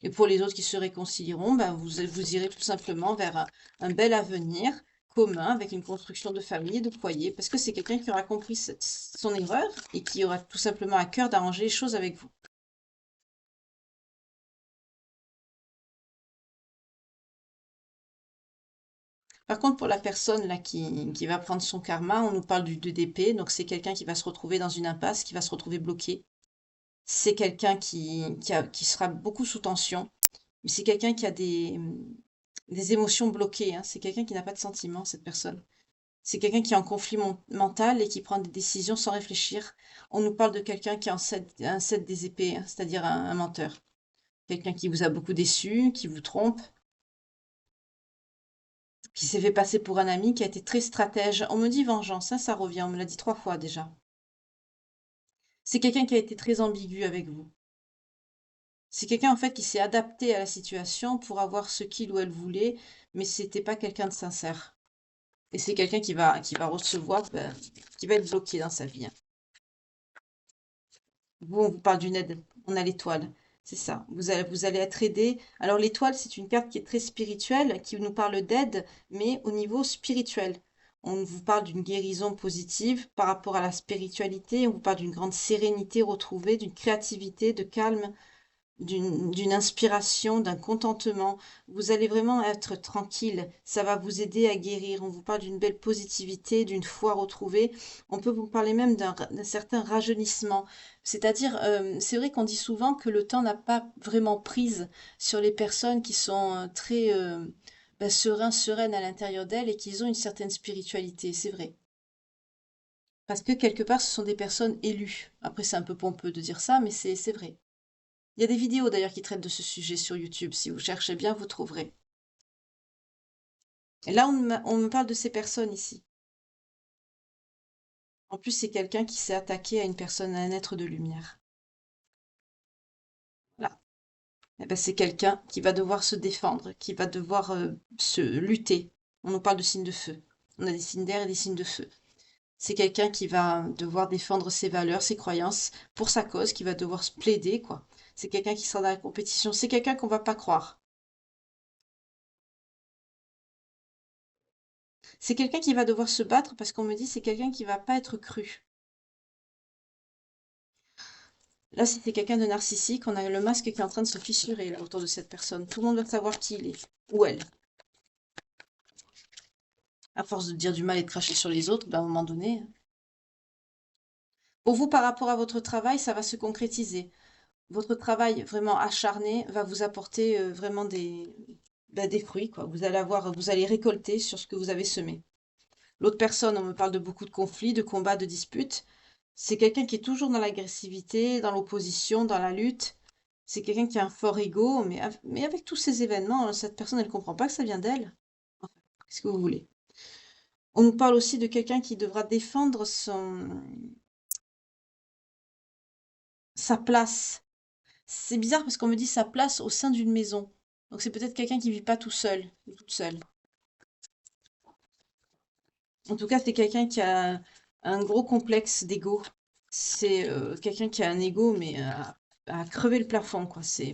Et pour les autres qui se réconcilieront, ben vous irez tout simplement vers un bel avenir commun avec une construction de famille et de foyer, parce que c'est quelqu'un qui aura compris son erreur et qui aura tout simplement à cœur d'arranger les choses avec vous. Par contre, pour la personne là qui va prendre son karma, on nous parle du 2 d'épée, donc c'est quelqu'un qui va se retrouver dans une impasse, qui va se retrouver bloqué. C'est quelqu'un qui sera beaucoup sous tension, mais c'est quelqu'un qui a des émotions bloquées, hein. C'est quelqu'un qui n'a pas de sentiments, cette personne. C'est quelqu'un qui est en conflit mental et qui prend des décisions sans réfléchir. On nous parle de quelqu'un qui a un 7 des épées, hein, c'est-à-dire un menteur. Quelqu'un qui vous a beaucoup déçu, qui vous trompe, qui s'est fait passer pour un ami, qui a été très stratège. On me dit vengeance, hein, ça revient, on me l'a dit 3 fois déjà. C'est quelqu'un qui a été très ambigu avec vous. C'est quelqu'un en fait qui s'est adapté à la situation pour avoir ce qu'il ou elle voulait, mais c'était pas quelqu'un de sincère. Et c'est quelqu'un qui va recevoir, ben, qui va être bloqué dans sa vie, hein. Vous, on vous parle d'une aide. On a l'étoile. C'est ça. Vous allez être aidé. Alors, l'étoile, c'est une carte qui est très spirituelle, qui nous parle d'aide, mais au niveau spirituel. On vous parle d'une guérison positive par rapport à la spiritualité. On vous parle d'une grande sérénité retrouvée, d'une créativité, de calme, d'une inspiration, d'un contentement. Vous allez vraiment être tranquille. Ça va vous aider à guérir. On vous parle d'une belle positivité, d'une foi retrouvée. On peut vous parler même d'un certain rajeunissement. C'est-à-dire, c'est vrai qu'on dit souvent que le temps n'a pas vraiment prise sur les personnes qui sont très sereines à l'intérieur d'elles et qui ont une certaine spiritualité. C'est vrai. Parce que quelque part, ce sont des personnes élues. Après, c'est un peu pompeux de dire ça, mais c'est vrai. Il y a des vidéos d'ailleurs qui traitent de ce sujet sur YouTube. Si vous cherchez bien, vous trouverez. Et là, on me parle de ces personnes ici. En plus, c'est quelqu'un qui s'est attaqué à une personne, à un être de lumière. Là. Eh ben, c'est quelqu'un qui va devoir se défendre, qui va devoir se lutter. On nous parle de signes de feu. On a des signes d'air et des signes de feu. C'est quelqu'un qui va devoir défendre ses valeurs, ses croyances pour sa cause, qui va devoir se plaider, quoi. C'est quelqu'un qui sera dans la compétition. C'est quelqu'un qu'on va pas croire. C'est quelqu'un qui va devoir se battre parce qu'on me dit c'est quelqu'un qui va pas être cru. Là, si c'est quelqu'un de narcissique, on a le masque qui est en train de se fissurer là, autour de cette personne. Tout le monde va savoir qui il est, ou elle. À force de dire du mal et de cracher sur les autres, ben, à un moment donné. Pour vous, par rapport à votre travail, ça va se concrétiser. Votre travail vraiment acharné va vous apporter vraiment des fruits, quoi. Vous allez récolter sur ce que vous avez semé. L'autre personne, on me parle de beaucoup de conflits, de combats, de disputes. C'est quelqu'un qui est toujours dans l'agressivité, dans l'opposition, dans la lutte. C'est quelqu'un qui a un fort ego, mais avec tous ces événements, cette personne, elle ne comprend pas que ça vient d'elle. Enfin, qu'est-ce que vous voulez? On nous parle aussi de quelqu'un qui devra défendre sa place. C'est bizarre parce qu'on me dit sa place au sein d'une maison. Donc c'est peut-être quelqu'un qui vit pas tout seul, ou toute seule. En tout cas, c'est quelqu'un qui a un gros complexe d'ego. C'est quelqu'un qui a un ego, mais à crever le plafond, quoi. C'est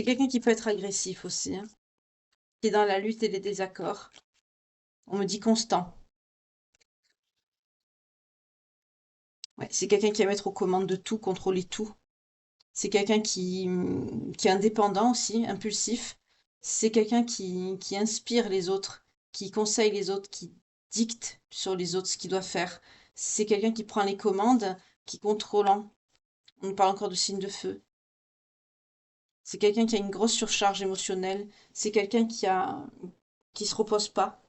quelqu'un qui peut être agressif aussi, hein, qui est dans la lutte et les désaccords. On me dit constant. Ouais, c'est quelqu'un qui va être aux commandes de tout, contrôler tout. C'est quelqu'un qui est indépendant aussi, impulsif. C'est quelqu'un qui inspire les autres. qui conseille les autres, qui dicte sur les autres ce qu'ils doivent faire. C'est quelqu'un qui prend les commandes, qui est contrôlant. On nous parle encore de signe de feu. C'est quelqu'un qui a une grosse surcharge émotionnelle. C'est quelqu'un qui se repose pas.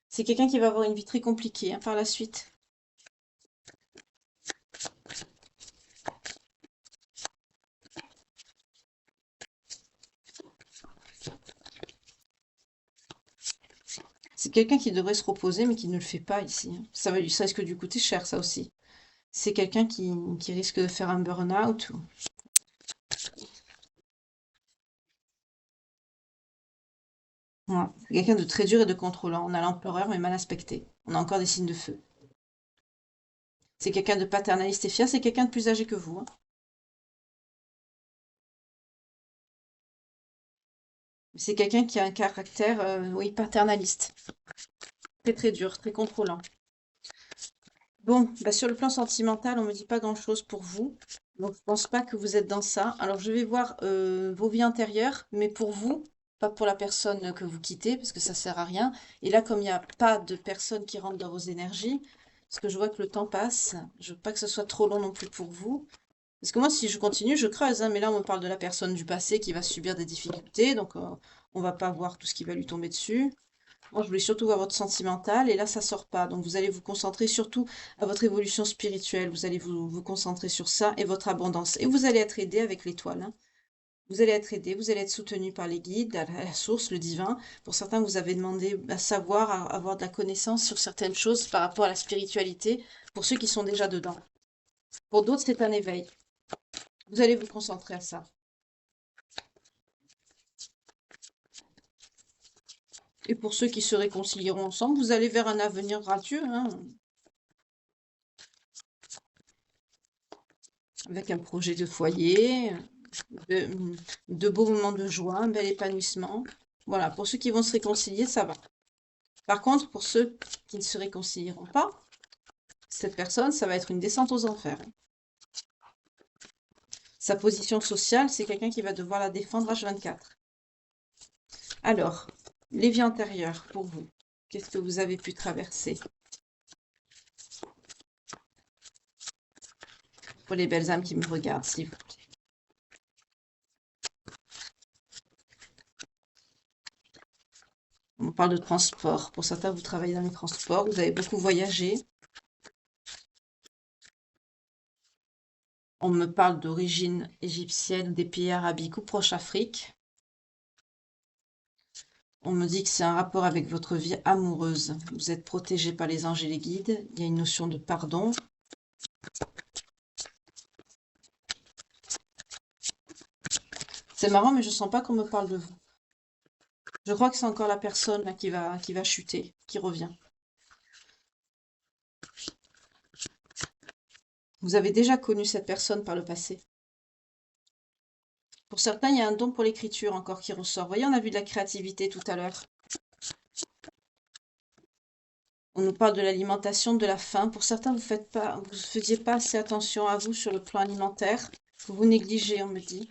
C'est quelqu'un qui va avoir une vie très compliquée, hein, par la suite. C'est quelqu'un qui devrait se reposer, mais qui ne le fait pas ici, hein. Ça risque de lui coûter cher, ça aussi. C'est quelqu'un qui risque de faire un burn-out. Voilà. C'est quelqu'un de très dur et de contrôlant. On a l'empereur, mais mal aspecté. On a encore des signes de feu. C'est quelqu'un de paternaliste et fier. C'est quelqu'un de plus âgé que vous, hein. C'est quelqu'un qui a un caractère, oui, paternaliste. Très très dur, très contrôlant. Bon, bah sur le plan sentimental, on me dit pas grand-chose pour vous. Donc je pense pas que vous êtes dans ça. Alors je vais voir vos vies antérieures, mais pour vous, pas pour la personne que vous quittez, parce que ça sert à rien. Et là, comme il n'y a pas de personne qui rentre dans vos énergies, parce que je vois que le temps passe, je veux pas que ce soit trop long non plus pour vous. Parce que moi, si je continue, je creuse, hein, mais là, on me parle de la personne du passé qui va subir des difficultés, donc on va pas voir tout ce qui va lui tomber dessus. Moi, je voulais surtout voir votre sentimental, et là, ça sort pas. Donc, vous allez vous concentrer surtout à votre évolution spirituelle. Vous allez vous concentrer sur ça et votre abondance. Et vous allez être aidé avec l'étoile, hein. Vous allez être aidé, vous allez être soutenu par les guides, à la source, le divin. Pour certains, vous avez demandé à savoir, à avoir de la connaissance sur certaines choses par rapport à la spiritualité, pour ceux qui sont déjà dedans. Pour d'autres, c'est un éveil. Vous allez vous concentrer à ça. Et pour ceux qui se réconcilieront ensemble, vous allez vers un avenir radieux, hein, avec un projet de foyer, de, de beaux moments de joie, un bel épanouissement. Voilà, pour ceux qui vont se réconcilier, ça va. Par contre, pour ceux qui ne se réconcilieront pas, cette personne, ça va être une descente aux enfers. Sa position sociale, c'est quelqu'un qui va devoir la défendre H24. Alors, les vies antérieures, pour vous, qu'est-ce que vous avez pu traverser? Pour les belles âmes qui me regardent, s'il vous plaît. On parle de transport. Pour certains, vous travaillez dans les transports, vous avez beaucoup voyagé. On me parle d'origine égyptienne, des pays arabiques ou proche Afrique. On me dit que c'est un rapport avec votre vie amoureuse. Vous êtes protégé par les anges et les guides. Il y a une notion de pardon. C'est marrant, mais je sens pas qu'on me parle de vous. Je crois que c'est encore la personne là, qui va chuter, qui revient. Vous avez déjà connu cette personne par le passé. Pour certains, il y a un don pour l'écriture encore qui ressort. Vous voyez, on a vu de la créativité tout à l'heure. On nous parle de l'alimentation, de la faim. Pour certains, vous ne faisiez pas assez attention à vous sur le plan alimentaire. Vous vous négligez, on me dit.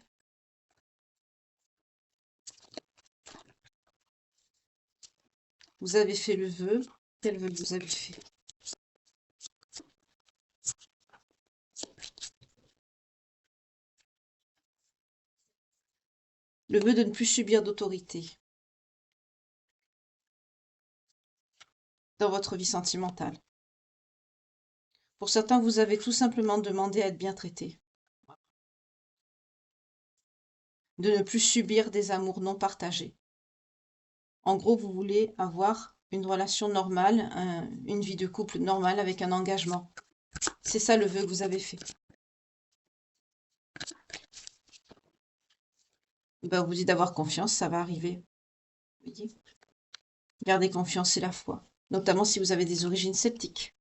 Vous avez fait le vœu. Quel vœu vous avez fait? Le vœu de ne plus subir d'autorité dans votre vie sentimentale. Pour certains, vous avez tout simplement demandé à être bien traité. De ne plus subir des amours non partagés. En gros, vous voulez avoir une relation normale, une vie de couple normale avec un engagement. C'est ça le vœu que vous avez fait. Ben, on vous dit d'avoir confiance, ça va arriver. Vous voyez? Gardez confiance et la foi, notamment si vous avez des origines sceptiques.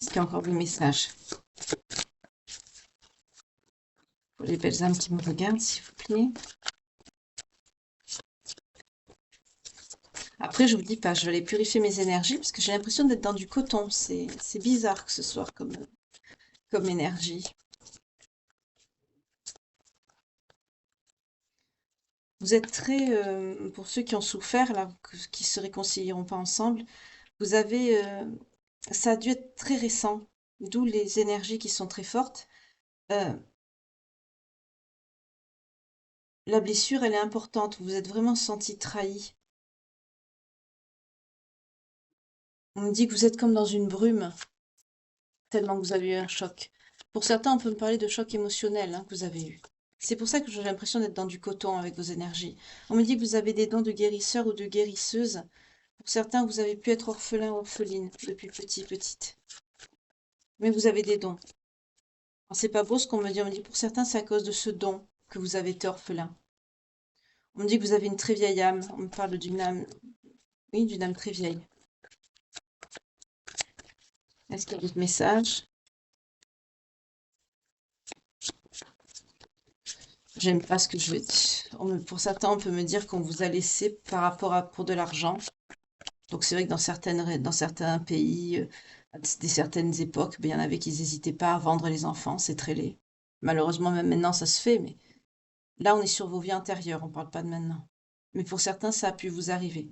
Est-ce qu'il y a encore des messages pour les belles âmes qui me regardent, s'il vous plaît? Ah, Après, je vous dis pas, je vais aller purifier mes énergies parce que j'ai l'impression d'être dans du coton. C'est bizarre que ce soit comme énergie. Vous êtes très, pour ceux qui ont souffert, là, qui se réconcilieront pas ensemble, vous avez, ça a dû être très récent, d'où les énergies qui sont très fortes. Euh, la blessure, elle est importante. Vous vous êtes vraiment senti trahi. On me dit que vous êtes comme dans une brume, tellement que vous avez eu un choc. Pour certains, on peut me parler de choc émotionnel hein, que vous avez eu. C'est pour ça que j'ai l'impression d'être dans du coton avec vos énergies. On me dit que vous avez des dons de guérisseur ou de guérisseuse. Pour certains, vous avez pu être orphelin ou orpheline depuis petite. Mais vous avez des dons. C'est pas beau ce qu'on me dit. On me dit pour certains, c'est à cause de ce don que vous avez été orphelin. On me dit que vous avez une très vieille âme. On me parle d'une âme, oui, d'une âme très vieille. Est-ce qu'il y a d'autres messages? J'aime pas ce que je veux dire. Pour certains, on peut me dire qu'on vous a laissé par rapport à pour de l'argent. Donc c'est vrai que dans certains pays, à certaines époques, ben, il y en avait qui n'hésitaient pas à vendre les enfants, c'est très laid. Malheureusement, même maintenant, ça se fait, mais là, on est sur vos vies antérieures, on parle pas de maintenant. Mais pour certains, ça a pu vous arriver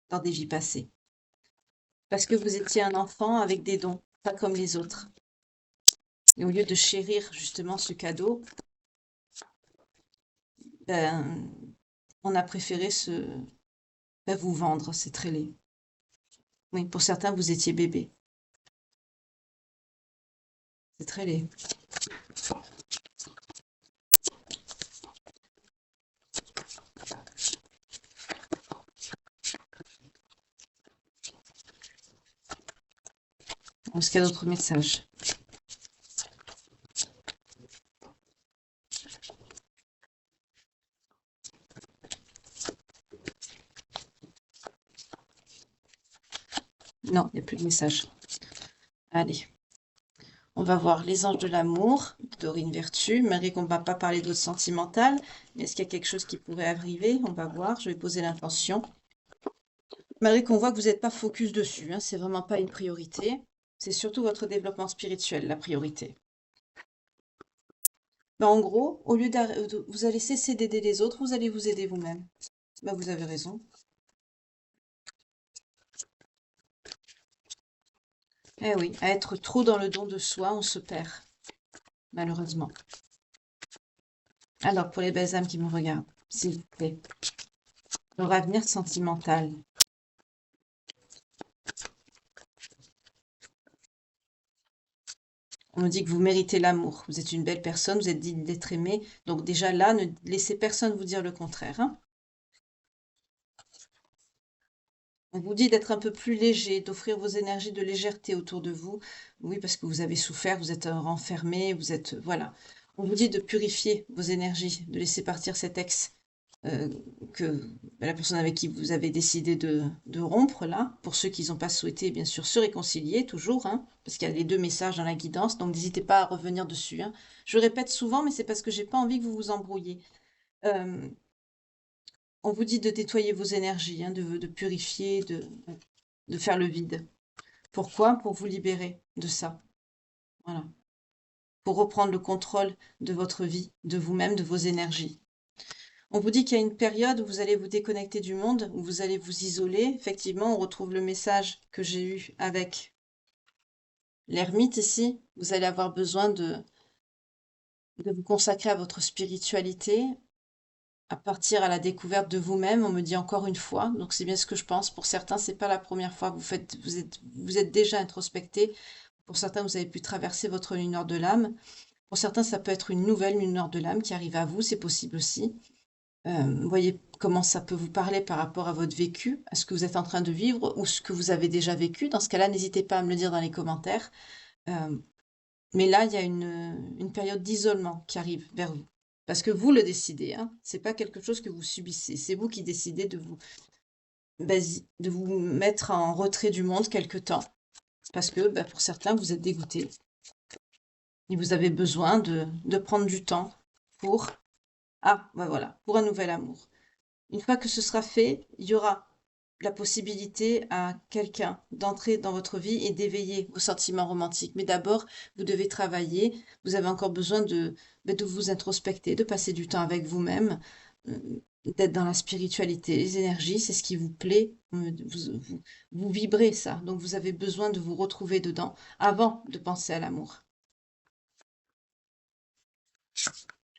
dans des vies passées. Parce que vous étiez un enfant avec des dons, pas comme les autres. Et au lieu de chérir justement ce cadeau, ben, on a préféré vous vendre, c'est très laid. Oui, pour certains, vous étiez bébé. C'est très laid. Est-ce qu'il y a d'autres messages? Non, il n'y a plus de messages. Allez. On va voir les anges de l'amour, Dorine Vertu. Malgré qu'on ne va pas parler d'autres sentimentales, mais est-ce qu'il y a quelque chose qui pourrait arriver? On va voir, je vais poser l'intention. Malgré qu'on voit que vous n'êtes pas focus dessus, hein, c'est vraiment pas une priorité. C'est surtout votre développement spirituel, la priorité. Ben, en gros, au lieu de vous allez cesser d'aider les autres, vous allez vous aider vous-même. Ben, vous avez raison. Eh oui, à être trop dans le don de soi, on se perd, malheureusement. Alors, pour les belles âmes qui me regardent, s'il vous plaît, leur avenir sentimental. On nous dit que vous méritez l'amour. Vous êtes une belle personne, vous êtes digne d'être aimé. Donc déjà là, ne laissez personne vous dire le contraire. Hein. On vous dit d'être un peu plus léger, d'offrir vos énergies de légèreté autour de vous. Oui, parce que vous avez souffert, vous êtes renfermé, vous êtes... Voilà. On vous dit de purifier vos énergies, de laisser partir cet ex euh, que la personne avec qui vous avez décidé de rompre, là. Pour ceux qui n'ont pas souhaité, bien sûr, se réconcilier, toujours, hein, parce qu'il y a les deux messages dans la guidance, donc n'hésitez pas à revenir dessus. Hein. Je répète souvent, mais c'est parce que j'ai pas envie que vous vous embrouilliez. On vous dit de nettoyer vos énergies, hein, de purifier, de faire le vide. Pourquoi? Pour vous libérer de ça. Voilà. Pour reprendre le contrôle de votre vie, de vous-même, de vos énergies. On vous dit qu'il y a une période où vous allez vous déconnecter du monde, où vous allez vous isoler. Effectivement, on retrouve le message que j'ai eu avec l'ermite ici. Vous allez avoir besoin de vous consacrer à votre spiritualité, à partir à la découverte de vous-même. On me dit encore une fois, donc c'est bien ce que je pense. Pour certains, c'est pas la première fois que vous êtes déjà introspecté. Pour certains, vous avez pu traverser votre lune nord de l'âme. Pour certains, ça peut être une nouvelle lune nord de l'âme qui arrive à vous, c'est possible aussi. Vous voyez comment ça peut vous parler par rapport à votre vécu, à ce que vous êtes en train de vivre ou ce que vous avez déjà vécu. Dans ce cas-là, n'hésitez pas à me le dire dans les commentaires. Mais là, il y a une période d'isolement qui arrive vers vous. Parce que vous le décidez, hein. C'est pas quelque chose que vous subissez. C'est vous qui décidez de vous mettre en retrait du monde quelque temps. Parce que pour certains, vous êtes dégoûtés. Et vous avez besoin de prendre du temps pour voilà, pour un nouvel amour. Une fois que ce sera fait, il y aura la possibilité à quelqu'un d'entrer dans votre vie et d'éveiller vos sentiments romantiques. Mais d'abord, vous devez travailler. Vous avez encore besoin de vous introspecter, de passer du temps avec vous-même, d'être dans la spiritualité. Les énergies, c'est ce qui vous plaît. Vous vibrez ça. Donc, vous avez besoin de vous retrouver dedans avant de penser à l'amour.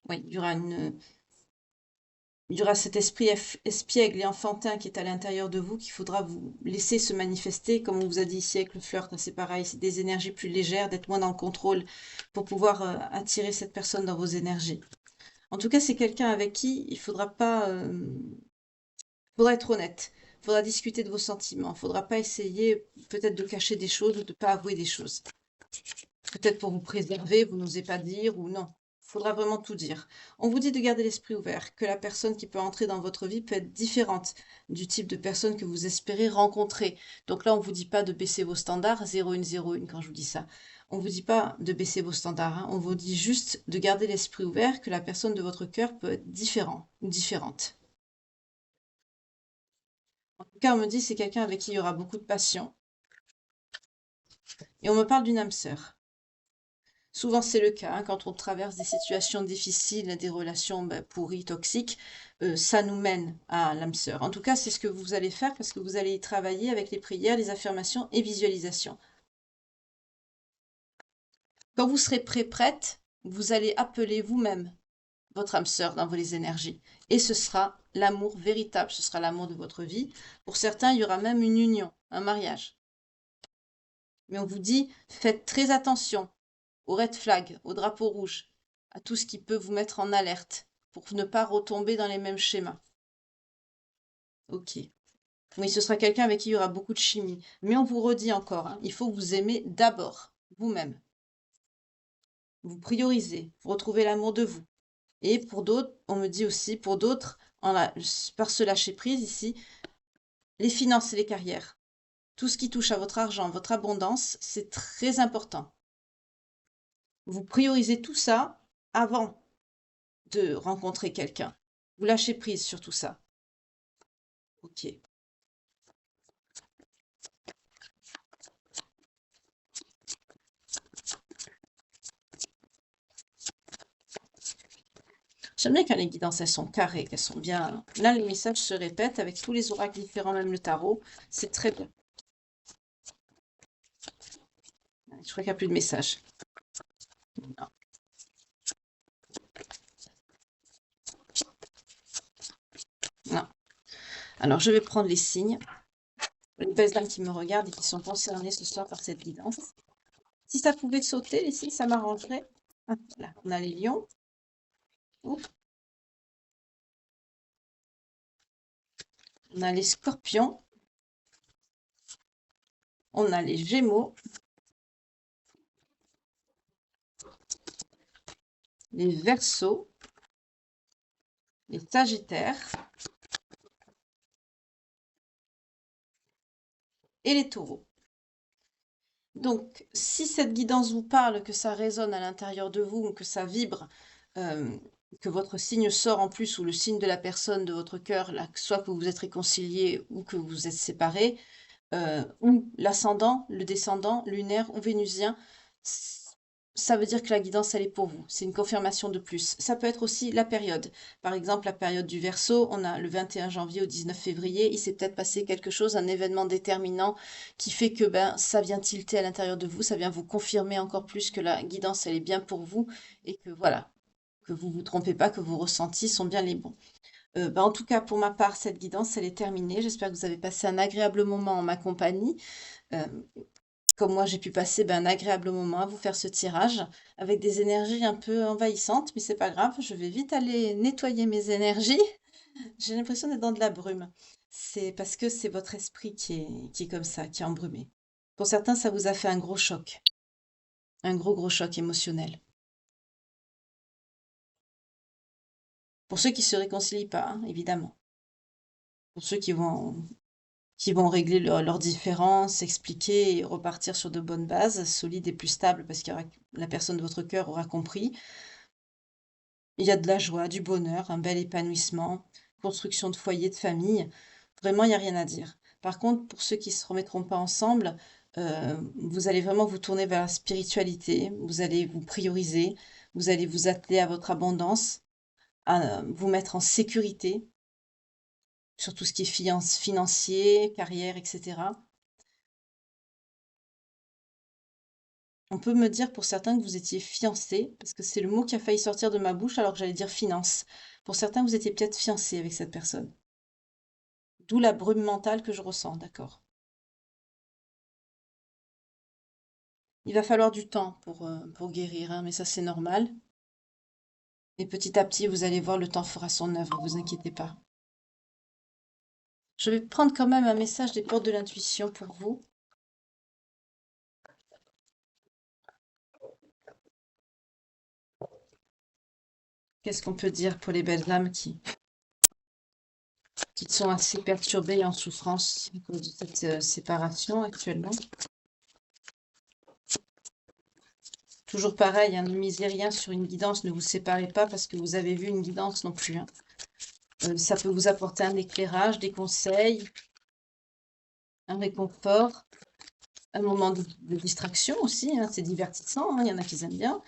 Oui, il y aura cet esprit espiègle et enfantin qui est à l'intérieur de vous qu'il faudra vous laisser se manifester. Comme on vous a dit ici avec le flirt, c'est pareil, c'est des énergies plus légères, d'être moins dans le contrôle pour pouvoir attirer cette personne dans vos énergies. En tout cas, c'est quelqu'un avec qui il faudra pas, faudra être honnête. Il faudra discuter de vos sentiments. Il ne faudra pas essayer peut-être de cacher des choses ou de ne pas avouer des choses. Peut-être pour vous préserver, vous n'osez pas dire ou non. Il faudra vraiment tout dire. On vous dit de garder l'esprit ouvert, que la personne qui peut entrer dans votre vie peut être différente du type de personne que vous espérez rencontrer. Donc là, on ne vous dit pas de baisser vos standards, 0101 quand je vous dis ça. On ne vous dit pas de baisser vos standards, hein. On vous dit juste de garder l'esprit ouvert, que la personne de votre cœur peut être différente ou différente. En tout cas, on me dit c'est quelqu'un avec qui il y aura beaucoup de passion. Et on me parle d'une âme sœur. Souvent, c'est le cas, hein, quand on traverse des situations difficiles, des relations pourries, toxiques, ça nous mène à l'âme sœur. En tout cas, c'est ce que vous allez faire parce que vous allez y travailler avec les prières, les affirmations et visualisations. Quand vous serez prête, vous allez appeler vous-même votre âme sœur dans vos énergies. Et ce sera l'amour véritable, ce sera l'amour de votre vie. Pour certains, il y aura même une union, un mariage. Mais on vous dit, faites très attention aux red flags, aux drapeaux rouges, à tout ce qui peut vous mettre en alerte pour ne pas retomber dans les mêmes schémas. Ok. Oui, ce sera quelqu'un avec qui il y aura beaucoup de chimie. Mais on vous redit encore, hein, il faut vous aimer d'abord, vous-même. Vous priorisez, vous retrouvez l'amour de vous. Et pour d'autres, on me dit aussi, pour d'autres, par ce lâcher prise ici, les finances et les carrières. Tout ce qui touche à votre argent, votre abondance, c'est très important. Vous priorisez tout ça avant de rencontrer quelqu'un. Vous lâchez prise sur tout ça. Ok. J'aime bien quand les guidances, elles sont carrées, qu'elles sont bien... Là, les messages se répètent avec tous les oracles différents, même le tarot. C'est très bien. Je crois qu'il n'y a plus de messages. Non. Non. Alors, je vais prendre les signes. Les belles dames qui me regardent et qui sont concernées ce soir par cette guidance. Si ça pouvait sauter, les signes, ça m'arrangerait. Ah, voilà, on a les lions. Oups. On a les scorpions. On a les gémeaux. Les verseaux. Les sagittaires. Et les taureaux. Donc, si cette guidance vous parle, que ça résonne à l'intérieur de vous, que ça vibre, que votre signe sort en plus, ou le signe de la personne de votre cœur, là, soit que vous vous êtes réconciliés ou que vous vous êtes séparés, ou l'ascendant, le descendant, lunaire ou vénusien, ça veut dire que la guidance, elle est pour vous. C'est une confirmation de plus. Ça peut être aussi la période. Par exemple, la période du Verseau, on a le 21 janvier au 19 février, il s'est peut-être passé quelque chose, un événement déterminant qui fait que ça vient tilter à l'intérieur de vous, ça vient vous confirmer encore plus que la guidance, elle est bien pour vous et que voilà, que vous vous trompez pas, que vos ressentis sont bien les bons. En tout cas, pour ma part, cette guidance, elle est terminée. J'espère que vous avez passé un agréable moment en ma compagnie. Euh, Comme moi, j'ai pu passer un agréable moment à vous faire ce tirage avec des énergies un peu envahissantes, mais c'est pas grave, je vais vite aller nettoyer mes énergies. J'ai l'impression d'être dans de la brume. C'est parce que c'est votre esprit qui est comme ça, qui est embrumé. Pour certains, ça vous a fait un gros choc, un gros choc émotionnel. Pour ceux qui se réconcilient pas, hein, évidemment. Pour ceux qui vont régler leurs différences, s'expliquer et repartir sur de bonnes bases, solides et plus stables, parce que la personne de votre cœur aura compris. Il y a de la joie, du bonheur, un bel épanouissement, construction de foyer, de famille. Vraiment, il n'y a rien à dire. Par contre, pour ceux qui se remettront pas ensemble, vous allez vraiment vous tourner vers la spiritualité, vous allez vous prioriser, vous allez vous atteler à votre abondance, à vous mettre en sécurité sur tout ce qui est financier, carrière, etc. On peut me dire pour certains que vous étiez fiancés, parce que c'est le mot qui a failli sortir de ma bouche alors que j'allais dire finance. Pour certains, vous étiez peut-être fiancés avec cette personne. D'où la brume mentale que je ressens, d'accord. Il va falloir du temps pour guérir, hein, mais ça c'est normal. Et petit à petit, vous allez voir, le temps fera son œuvre, vous inquiétez pas. Je vais prendre quand même un message des portes de l'intuition pour vous. Qu'est-ce qu'on peut dire pour les belles âmes qui sont assez perturbées et en souffrance à cause de cette séparation actuellement? Toujours pareil, hein, ne misez rien sur une guidance, ne vous séparez pas parce que vous avez vu une guidance non plus, hein. Ça peut vous apporter un éclairage, des conseils, un réconfort, un moment de distraction aussi, hein, c'est divertissant, hein, il y en a qui aiment bien,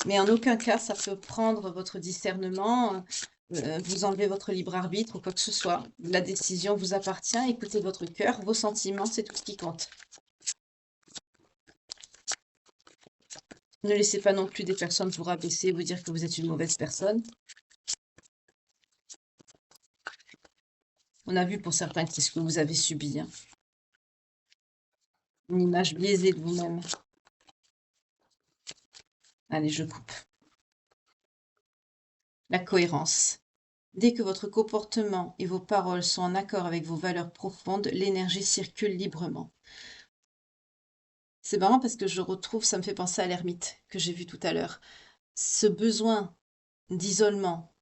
mais en aucun cas ça peut prendre votre discernement, vous enlever votre libre arbitre ou quoi que ce soit. La décision vous appartient, écoutez votre cœur, vos sentiments, c'est tout ce qui compte. Ne laissez pas non plus des personnes vous rabaisser, vous dire que vous êtes une mauvaise personne. On a vu pour certains que c'est ce que vous avez subi, hein. Une image biaisée de vous-même. Allez, je coupe. La cohérence. Dès que votre comportement et vos paroles sont en accord avec vos valeurs profondes, l'énergie circule librement. C'est marrant parce que je retrouve, ça me fait penser à l'ermite que j'ai vu tout à l'heure. Ce besoin d'isolement,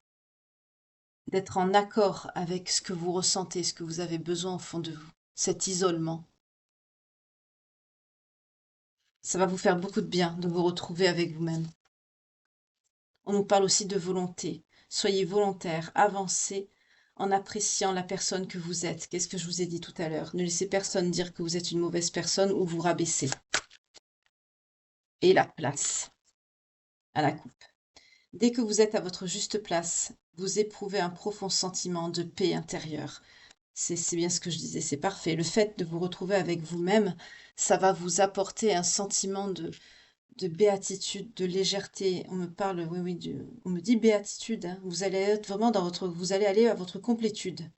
d'être en accord avec ce que vous ressentez, ce que vous avez besoin au fond de vous, cet isolement, ça va vous faire beaucoup de bien de vous retrouver avec vous-même. On nous parle aussi de volonté. Soyez volontaire, avancez en appréciant la personne que vous êtes. Qu'est-ce que je vous ai dit tout à l'heure? Ne laissez personne dire que vous êtes une mauvaise personne ou vous rabaisser. Et la place à la coupe. Dès que vous êtes à votre juste place, vous éprouvez un profond sentiment de paix intérieure. C'est bien ce que je disais, c'est parfait. Le fait de vous retrouver avec vous-même, ça va vous apporter un sentiment de béatitude, de légèreté. On me parle, oui, on me dit béatitude, hein. Vous allez être vraiment vous allez aller à votre complétude.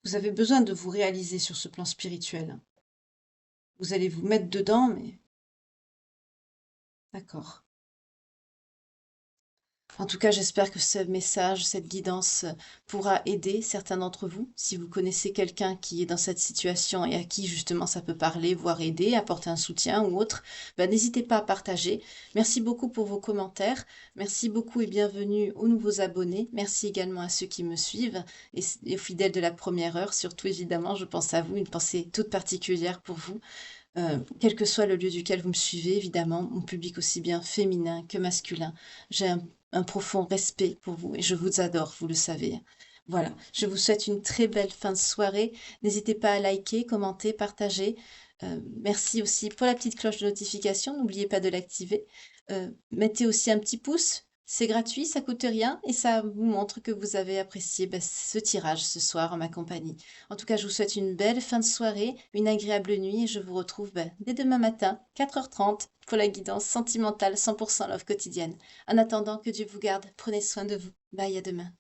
Vous avez besoin de vous réaliser sur ce plan spirituel. Vous allez vous mettre dedans, mais d'accord. En tout cas, j'espère que ce message, cette guidance pourra aider certains d'entre vous. Si vous connaissez quelqu'un qui est dans cette situation et à qui justement ça peut parler, voire aider, apporter un soutien ou autre, ben, n'hésitez pas à partager. Merci beaucoup pour vos commentaires. Merci beaucoup et bienvenue aux nouveaux abonnés. Merci également à ceux qui me suivent et aux fidèles de la première heure. Surtout, évidemment, je pense à vous, une pensée toute particulière pour vous. Quel que soit le lieu duquel vous me suivez, évidemment, mon public aussi bien féminin que masculin. J'ai un profond respect pour vous et je vous adore, vous le savez. Voilà, je vous souhaite une très belle fin de soirée. N'hésitez pas à liker, commenter, partager. Merci aussi pour la petite cloche de notification, n'oubliez pas de l'activer. Mettez aussi un petit pouce, c'est gratuit, ça coûte rien et ça vous montre que vous avez apprécié ce tirage ce soir en ma compagnie. En tout cas, je vous souhaite une belle fin de soirée, une agréable nuit et je vous retrouve dès demain matin, 4h30, pour la guidance sentimentale 100% love quotidienne. En attendant, que Dieu vous garde, prenez soin de vous. Bye, à demain.